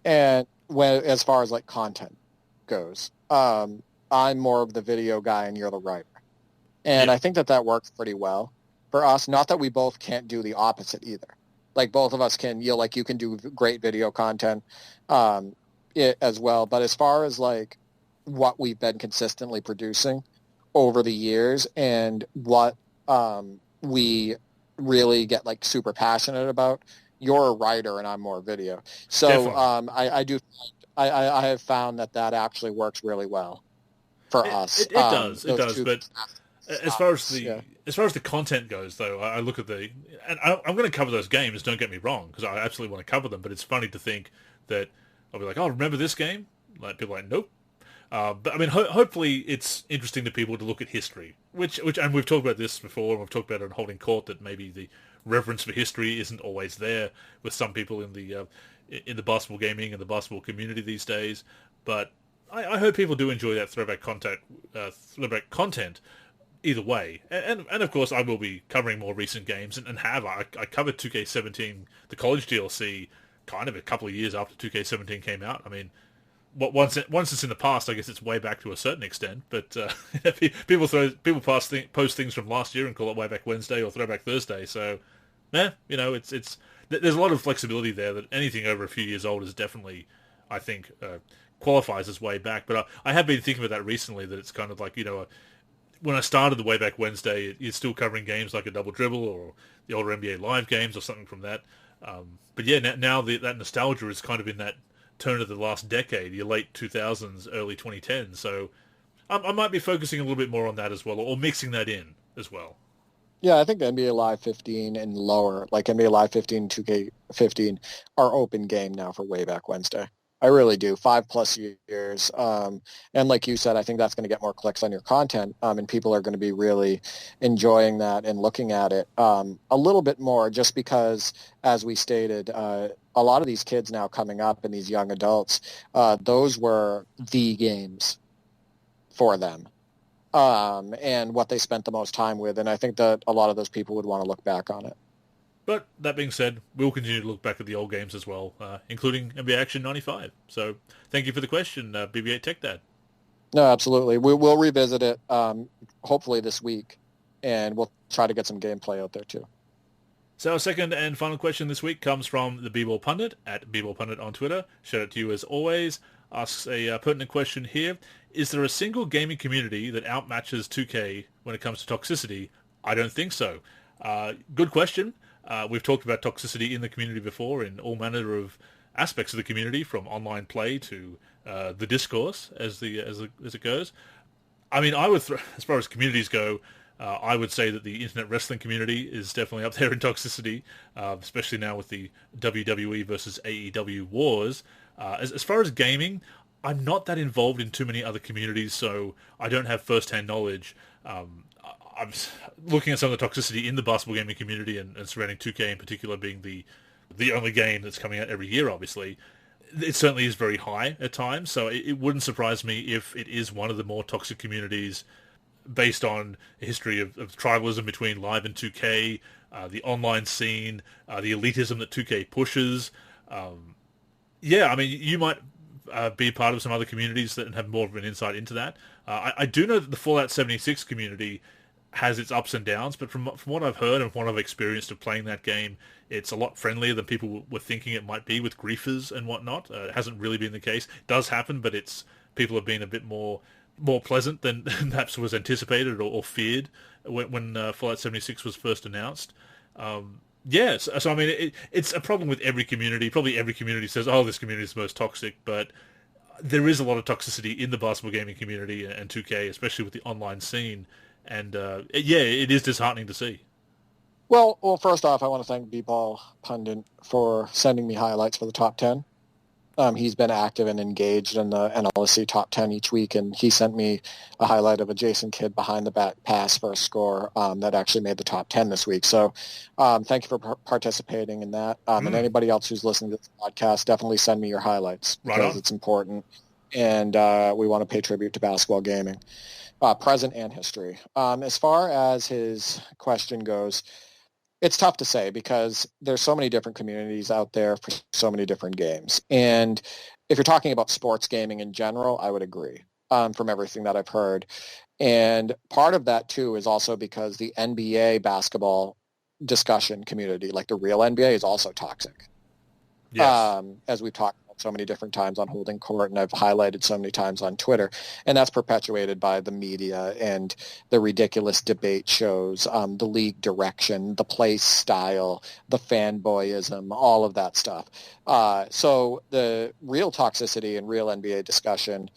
And as far as like content goes, I'm more of the video guy and you're the writer. And I think that works pretty well for us. Not that we both can't do the opposite either. Like both of us can, you can do great video content as well. But as far as like what we've been consistently producing over the years and what we really get like super passionate about, you're a writer and I'm more video. So I have found that actually works really well for us. It does. But as far as the content goes, though, I look at and I'm going to cover those games. Don't get me wrong, because I absolutely want to cover them. But it's funny to think that I'll be like, oh, remember this game? Like people are like, nope. But hopefully it's interesting to people to look at history, which and we've talked about this before, and we've talked about it on Holding Court, that maybe the reverence for history isn't always there with some people in the basketball gaming and the basketball community these days. But I hope people do enjoy that throwback content either way. And of course I will be covering more recent games and I covered 2K17, the college DLC, kind of a couple of years after 2K17 came out. Once it's in the past, I guess it's way back to a certain extent. But people post things from last year and call it Way Back Wednesday or Throwback Thursday. So, it's there's a lot of flexibility there. That anything over a few years old is definitely, I think, qualifies as way back. But I have been thinking about that recently. That it's kind of like when I started the Way Back Wednesday, you're still covering games like a Double Dribble or the older NBA Live games or something from that. But yeah, now that nostalgia is kind of in that turn of the last decade, your late 2000s, early 2010s. So I might be focusing a little bit more on that as well, or mixing that in as well. Yeah, I think NBA Live 15 and lower, like NBA Live 15, 2K15, are open game now for Way Back Wednesday. I really do. 5+ years. And like you said, I think that's going to get more clicks on your content, and people are going to be really enjoying that and looking at it a little bit more, just because, as we stated, a lot of these kids now coming up and these young adults, those were the games for them, and what they spent the most time with. And I think that a lot of those people would want to look back on it. But that being said, we'll continue to look back at the old games as well, including NBA Action 95. So thank you for the question, BB-8 Tech Dad. No, absolutely. We'll revisit it hopefully this week, and we'll try to get some gameplay out there too. So our second and final question this week comes from the B-Ball Pundit, at B-Ball Pundit on Twitter. Shout out to you as always. Asks a pertinent question here. Is there a single gaming community that outmatches 2K when it comes to toxicity? I don't think so. Good question. We've talked about toxicity in the community before, in all manner of aspects of the community, from online play to the discourse as it goes. I would as far as communities go, I would say that the internet wrestling community is definitely up there in toxicity, especially now with the WWE versus AEW wars. As far as gaming, I'm not that involved in too many other communities, so I don't have first-hand knowledge. I'm looking at some of the toxicity in the basketball gaming community and surrounding 2K in particular being the only game that's coming out every year, obviously. It certainly is very high at times, so it wouldn't surprise me if it is one of the more toxic communities based on a history of tribalism between Live and 2K, the online scene, the elitism that 2K pushes. Yeah, I mean, you might be part of some other communities that have more of an insight into that. I do know that the Fallout 76 community has its ups and downs, but from what I've heard and what I've experienced of playing that game, it's a lot friendlier than people were thinking it might be with griefers and whatnot. It hasn't really been the case. It does happen, but people have been a bit more pleasant than perhaps was anticipated or feared when Fallout 76 was first announced. Yes, so I mean, it's a problem with every community. Probably every community says, "Oh, this community is the most toxic," but there is a lot of toxicity in the basketball gaming community and 2K, especially with the online scene. And yeah, it is disheartening to see. Well, first off, I want to thank B-Ball Pundit for sending me highlights for the top 10. He's been active and engaged in the NLSC top 10 each week, and he sent me a highlight of a Jason Kidd behind the back pass for a score that actually made the top 10 this week. So thank you for participating in that. And anybody else who's listening to this podcast, definitely send me your highlights because it's important. And we want to pay tribute to basketball gaming, present and history. As far as his question goes, it's tough to say because there's so many different communities out there for so many different games. And if you're talking about sports gaming in general, I would agree from everything that I've heard. And part of that, too, is also because the NBA basketball discussion community, like the real NBA, is also toxic. Yes. As we've talked about so many different times on Holding Court, and I've highlighted so many times on Twitter, and that's perpetuated by the media and the ridiculous debate shows, the league direction, the play style, the fanboyism, all of that stuff. So the real toxicity and real NBA discussion,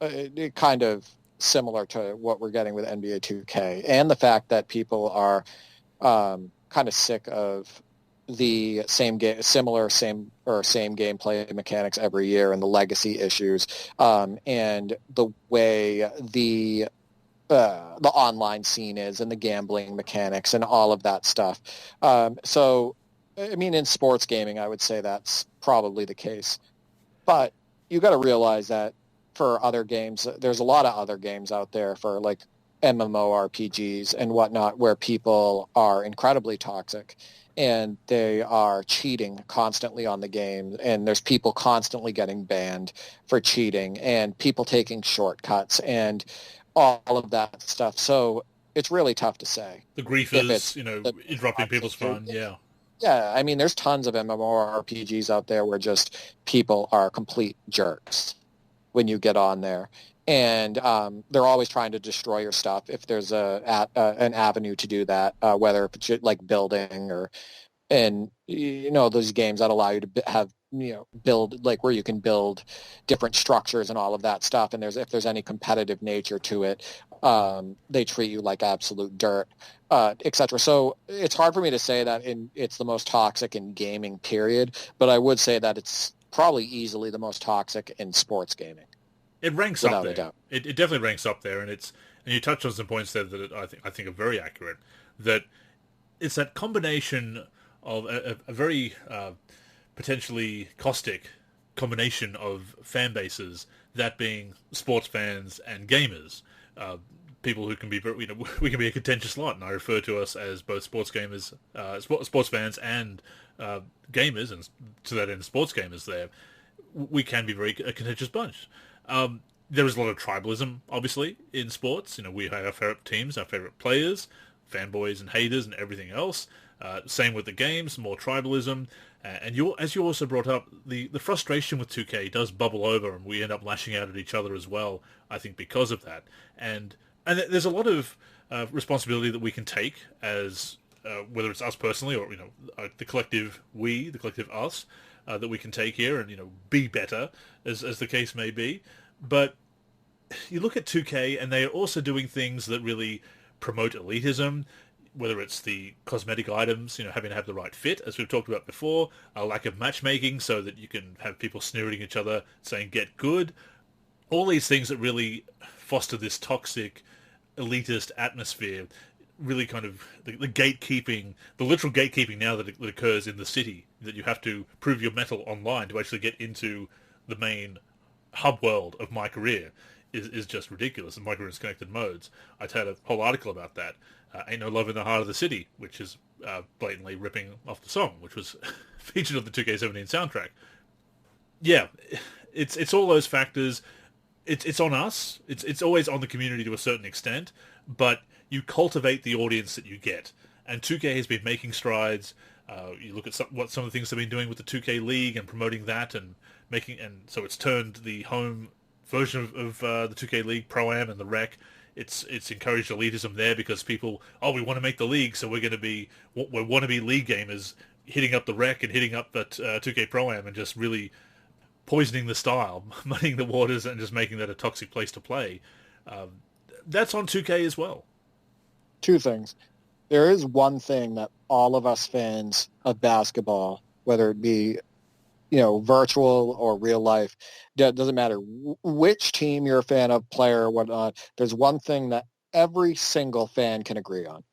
it kind of similar to what we're getting with NBA 2K, and the fact that people are kind of sick of the same gameplay mechanics every year and the legacy issues, and the way the online scene is and the gambling mechanics and all of that stuff. So, I mean, in sports gaming, I would say that's probably the case. But you got to realize that for other games, there's a lot of other games out there for like MMORPGs and whatnot where people are incredibly toxic and they are cheating constantly on the game, and there's people constantly getting banned for cheating and people taking shortcuts and all of that stuff. So it's really tough to say. The griefers, interrupting people's fun, yeah. Yeah, I mean, there's tons of MMORPGs out there where just people are complete jerks when you get on there. And they're always trying to destroy your stuff if there's an avenue to do that, whether it's like building and those games that allow you to have build, like where you can build different structures and all of that stuff. And if there's any competitive nature to it, they treat you like absolute dirt, etc. So it's hard for me to say that it's the most toxic in gaming, period. But I would say that it's probably easily the most toxic in sports gaming. It ranks up there. It definitely ranks up there, and you touched on some points there that I think are very accurate. That it's that combination of a very potentially caustic combination of fan bases, that being sports fans and gamers, people who can be very, we can be a contentious lot, and I refer to us as both sports gamers, sports fans and gamers, and to that end, sports gamers. There, we can be a contentious bunch. There is a lot of tribalism, obviously, in sports. We have our favorite teams, our favorite players, fanboys and haters, and everything else. Same with the games, more tribalism. And as you also brought up, the frustration with 2K does bubble over, and we end up lashing out at each other as well, I think, because of that. And there's a lot of responsibility that we can take as, whether it's us personally or, the collective we, the collective us, that we can take here and, be better, as the case may be. But you look at 2K, and they are also doing things that really promote elitism. whether it's the cosmetic items, having to have the right fit, as we've talked about before, a lack of matchmaking so that you can have people sneering at each other saying get good, all these things that really foster this toxic, elitist atmosphere, really kind of the gatekeeping, the literal gatekeeping now that occurs in the city, that you have to prove your mettle online to actually get into the main hub world of my career is just ridiculous. And micro connected modes. I had a whole article about that. Ain't No Love in the Heart of the City, which is blatantly ripping off the song, which was featured on the 2K17 soundtrack. Yeah, it's all those factors. It's on us. It's always on the community to a certain extent, but you cultivate the audience that you get. And 2K has been making strides. You look at what some of the things they've been doing with the 2K League and promoting that, and so it's turned the home version of the 2K League Pro-Am and the Rec. It's encouraged elitism there because people, we want to make the league, so we want to be league gamers hitting up the Rec and hitting up that 2K Pro-Am and just really poisoning the style, muddying the waters, and just making that a toxic place to play. That's on 2K as well. Two things. There is one thing that all of us fans of basketball, whether it be virtual or real life, doesn't matter which team you're a fan of, player or whatnot, there's one thing that every single fan can agree on.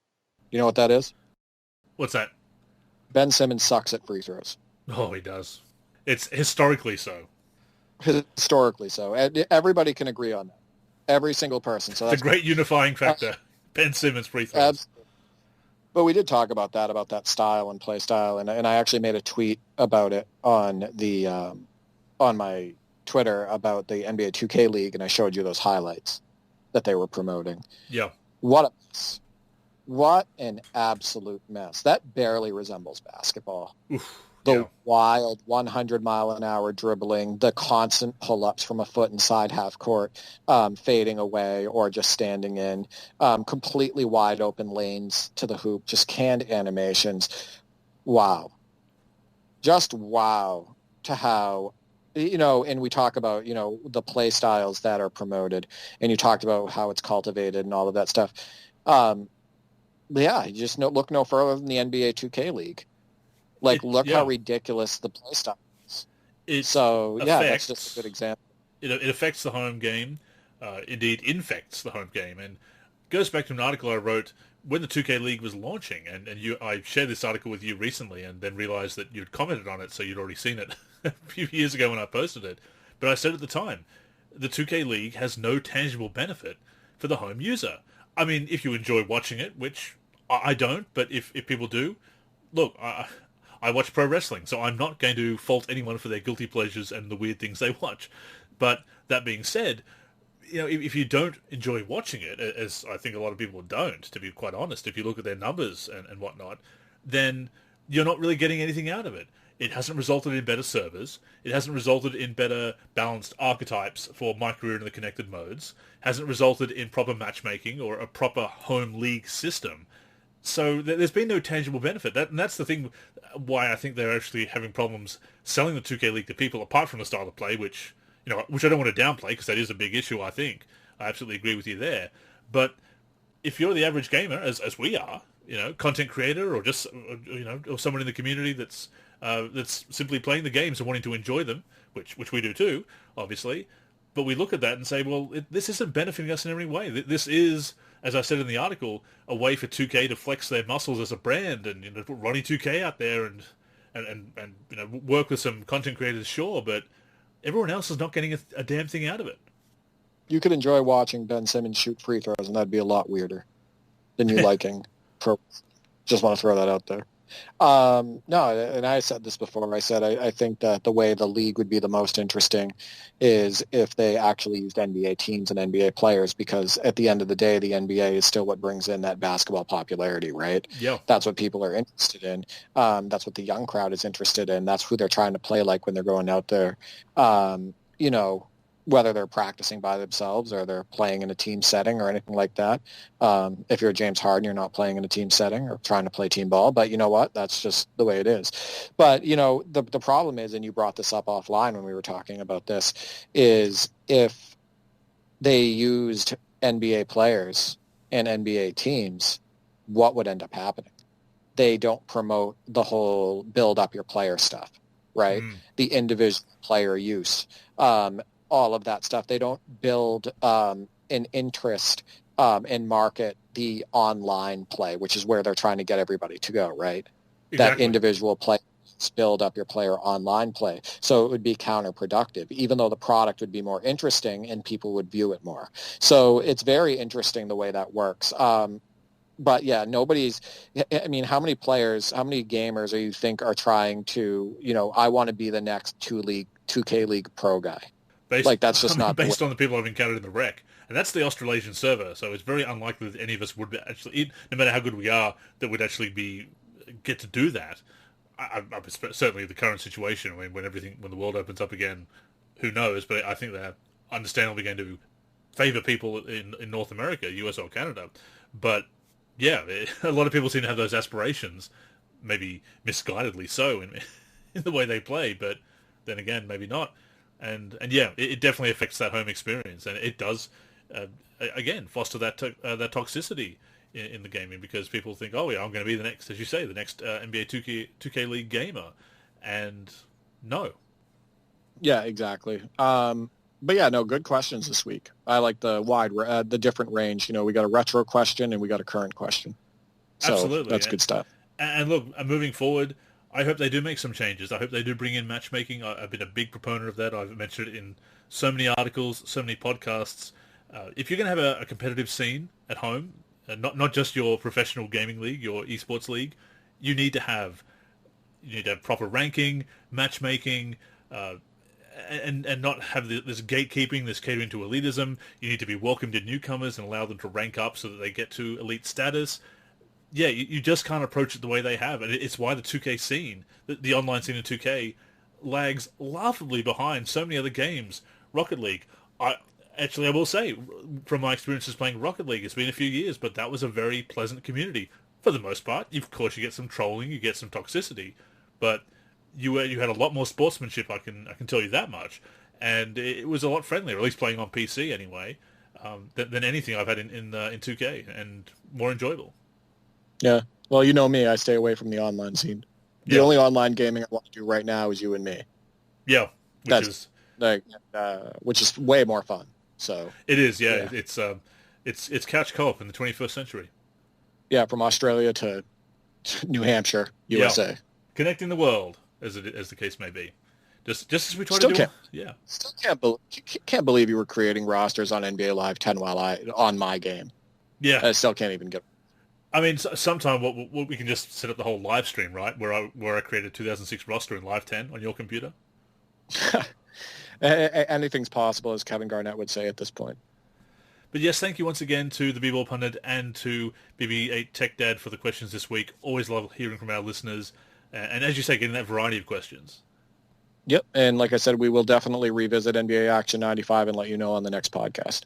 You know what that is? What's that? Ben Simmons sucks at free throws. Oh, he does. It's historically so. Historically so. Everybody can agree on that. Every single person. So that's the great unifying factor. Ben Simmons free throws. Absolutely. But we did talk about that style and play style, and I actually made a tweet about it on the on my Twitter about the NBA 2K League, and I showed you those highlights that they were promoting. Yeah. What a mess. What an absolute mess. That barely resembles basketball. Oof. The wild 100-mile-an-hour dribbling, the constant pull-ups from a foot inside half court, fading away or just standing in, completely wide-open lanes to the hoop, just canned animations. Wow. Just wow to how, and we talk about, the play styles that are promoted, and you talked about how it's cultivated and all of that stuff. You just look no further than the NBA 2K League. Look how ridiculous the play style is. That's just a good example. It affects the home game. Indeed, infects the home game. And goes back to an article I wrote when the 2K League was launching. And I shared this article with you recently and then realized that you'd commented on it, so you'd already seen it a few years ago when I posted it. But I said at the time, the 2K League has no tangible benefit for the home user. I mean, if you enjoy watching it, which I don't, but if people do, look, I watch pro wrestling, so I'm not going to fault anyone for their guilty pleasures and the weird things they watch. But that being said, if you don't enjoy watching it, as I think a lot of people don't, to be quite honest, if you look at their numbers and whatnot, then you're not really getting anything out of it. It hasn't resulted in better servers. It hasn't resulted in better balanced archetypes for my career in the connected modes. Hasn't resulted in proper matchmaking or a proper home league system. So there's been no tangible benefit. And that's the thing why I think they're actually having problems selling the 2K League to people, apart from the style of play, which I don't want to downplay because that is a big issue, I think. I absolutely agree with you there. But if you're the average gamer, as we are, content creator or just, or someone in the community that's simply playing the games and wanting to enjoy them, which we do too, obviously, but we look at that and say, well, this isn't benefiting us in any way. This is, as I said in the article, a way for 2K to flex their muscles as a brand and put Ronnie 2K out there and work with some content creators, sure, but everyone else is not getting a damn thing out of it. You could enjoy watching Ben Simmons shoot free throws, and that'd be a lot weirder than you liking pro. Just want to throw that out there. No, and I said this before. I said I think that the way the league would be the most interesting is if they actually used NBA teams and NBA players, because at the end of the day, the NBA is still what brings in that basketball popularity, right? Yeah. That's what people are interested in. That's what the young crowd is interested in. That's who they're trying to play like when they're going out there. Whether they're practicing by themselves or they're playing in a team setting or anything like that. If you're James Harden, you're not playing in a team setting or trying to play team ball, but you know what? That's just the way it is. But, the problem is, and you brought this up offline when we were talking about this, is if they used NBA players and NBA teams, what would end up happening? They don't promote the whole build up your player stuff, right? The individual player use, all of that stuff. They don't build an interest and market the online play, which is where they're trying to get everybody to go, right? That individual play, build up your player online play. So it would be counterproductive, even though the product would be more interesting and people would view it more. So it's very interesting the way that works. But yeah, I mean, how many gamers you think are trying to, I want to be the next 2K League pro guy? That's just not based on the people I've encountered in the rec. And that's the Australasian server, so it's very unlikely that any of us would actually, no matter how good we are, that would actually get to do that. Certainly the current situation, when the world opens up again, who knows? But I think they're understandably going to favour people in North America, US or Canada. But yeah, a lot of people seem to have those aspirations, maybe misguidedly so in the way they play. But then again, maybe not. And yeah, it definitely affects that home experience, and it does again foster that toxicity in the gaming, because people think, oh yeah, I'm going to be the next, as you say, the next NBA 2K League gamer, and no. Yeah, exactly. But yeah, no, good questions this week. I like the different range. We got a retro question and we got a current question. So absolutely, that's good stuff. And look, moving forward, I hope they do make some changes. I hope they do bring in matchmaking. I've been a big proponent of that. I've mentioned it in so many articles, so many podcasts. If you're going to have a competitive scene at home, not just your professional gaming league, your esports league, you need to have proper ranking, matchmaking, and not have this gatekeeping, this catering to elitism. You need to be welcomed in newcomers and allow them to rank up so that they get to elite status. Yeah, you just can't approach it the way they have, and it's why the 2K scene, the online scene in 2K, lags laughably behind so many other games. Rocket League, I will say, from my experiences playing Rocket League, it's been a few years, but that was a very pleasant community for the most part. Of course, you get some trolling, you get some toxicity, but you had a lot more sportsmanship. I can tell you that much, and it was a lot friendlier, at least playing on PC anyway, than anything I've had in 2K, and more enjoyable. Yeah, well, you know me, I stay away from the online scene. The only online gaming I want to do right now is you and me. Yeah, which is way more fun. So it is, yeah. It's couch co-op in the 21st century. Yeah, from Australia to New Hampshire, USA. Yeah. Connecting the world, as the case may be. Just as we try to do. Yeah. Still can't believe you were creating rosters on NBA Live 10 while on my game. Yeah. I still can't even get. I mean, sometime what we can just set up the whole live stream, right? Where I created 2006 roster in Live 10 on your computer. Anything's possible, as Kevin Garnett would say at this point. But yes, thank you once again to the B-Ball Pundit and to BB8 Tech Dad for the questions this week. Always love hearing from our listeners. And as you say, getting that variety of questions. Yep, and like I said, we will definitely revisit NBA Action 95 and let you know on the next podcast.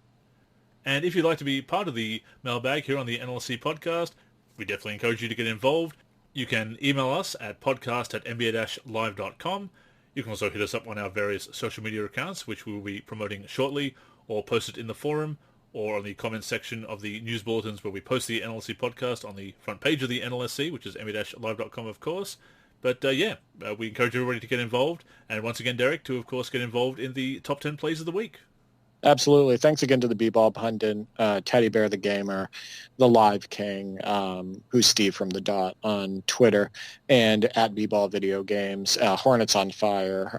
And if you'd like to be part of the mailbag here on the NLSC podcast, we definitely encourage you to get involved. You can email us at podcast@nba-live.com. You can also hit us up on our various social media accounts, which we will be promoting shortly, or post it in the forum, or on the comments section of the news bulletins where we post the NLSC podcast on the front page of the NLSC, which is nba-live.com, of course. But we encourage everybody to get involved. And once again, Derek, to, of course, get involved in the top 10 plays of the week. Absolutely. Thanks again to the B-Ball Pundit, Teddy Bear the Gamer, the Live King, who's Steve from the Dot on Twitter, and at B-Ball Video Games, Hornets on Fire,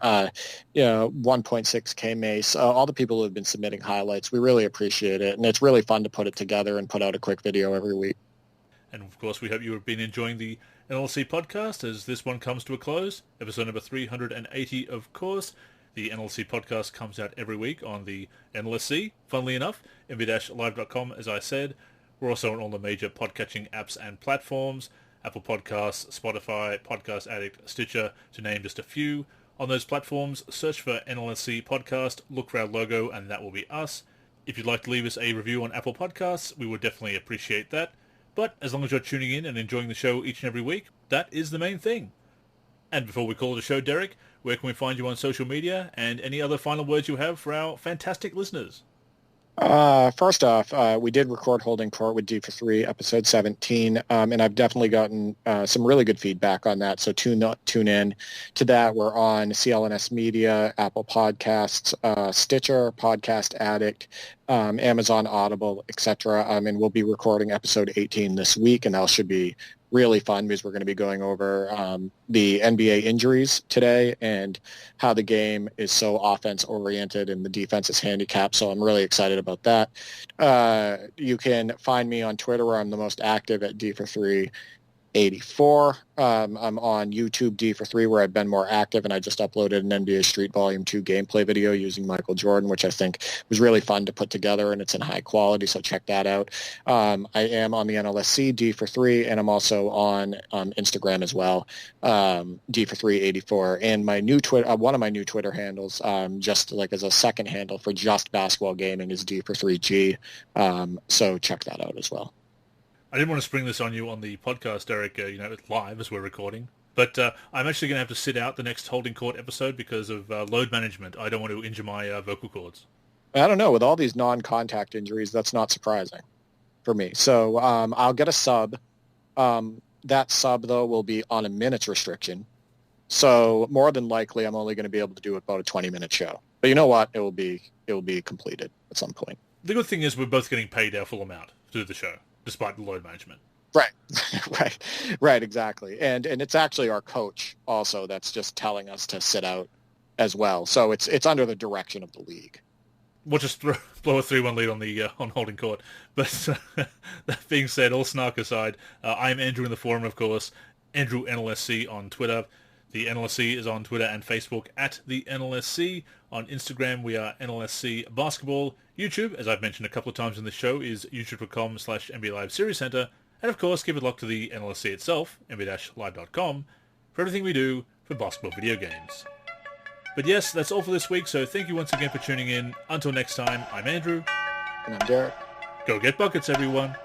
1.6K Mace, all the people who have been submitting highlights. We really appreciate it, and it's really fun to put it together and put out a quick video every week. And, of course, we hope you have been enjoying the NLSC podcast as this one comes to a close. Episode number 380, of course. The NLSC podcast comes out every week on the NLSC, funnily enough, nb-live.com, as I said. We're also on all the major podcatching apps and platforms, Apple Podcasts, Spotify, Podcast Addict, Stitcher, to name just a few. On those platforms, search for NLSC podcast, look for our logo, and that will be us. If you'd like to leave us a review on Apple Podcasts, we would definitely appreciate that. But as long as you're tuning in and enjoying the show each and every week, that is the main thing. And before we call it a show, Derek, where can we find you on social media, and any other final words you have for our fantastic listeners? First off, we did record Holding Court with D for 3, episode 17, and I've definitely gotten some really good feedback on that, so tune in to that. We're on CLNS Media, Apple Podcasts, Stitcher, Podcast Addict, Amazon Audible, etc., and we'll be recording episode 18 this week, and that should be really fun because we're going to be going over the NBA injuries today and how the game is so offense oriented and the defense is handicapped. So I'm really excited about that. You can find me on Twitter where I'm the most active at D for 3 84. I'm on YouTube D for 3 where I've been more active, and I just uploaded an NBA Street Volume 2 gameplay video using Michael Jordan, which I think was really fun to put together, and it's in high quality, so check that out. I am on the NLSC D for 3, and I'm also on Instagram as well, D for 3 84. And my new Twitter, one of my new Twitter handles, just like as a second handle for just basketball gaming, is D for 3G. So check that out as well. I didn't want to spring this on you on the podcast, Eric, live as we're recording. But I'm actually going to have to sit out the next Holding Court episode because of load management. I don't want to injure my vocal cords. I don't know. With all these non-contact injuries, that's not surprising for me. So I'll get a sub. That sub, though, will be on a minutes restriction. So more than likely, I'm only going to be able to do about a 20-minute show. But you know what? It will be completed at some point. The good thing is we're both getting paid our full amount to do the show, despite the load management. Right, right, exactly. And it's actually our coach also that's just telling us to sit out as well. So it's under the direction of the league. We'll just blow a 3-1 lead on Holding Court. But that being said, all snark aside, I'm Andrew in the forum, of course. Andrew NLSC on Twitter. The NLSC is on Twitter and Facebook at the NLSC. On Instagram, we are NLSC Basketball. YouTube, as I've mentioned a couple of times in the show, is youtube.com/NBA Live Series Center. And of course, keep it locked to the NLSC itself, nba-live.com, for everything we do for basketball video games. But yes, that's all for this week, so thank you once again for tuning in. Until next time, I'm Andrew. And I'm Derek. Go get buckets, everyone.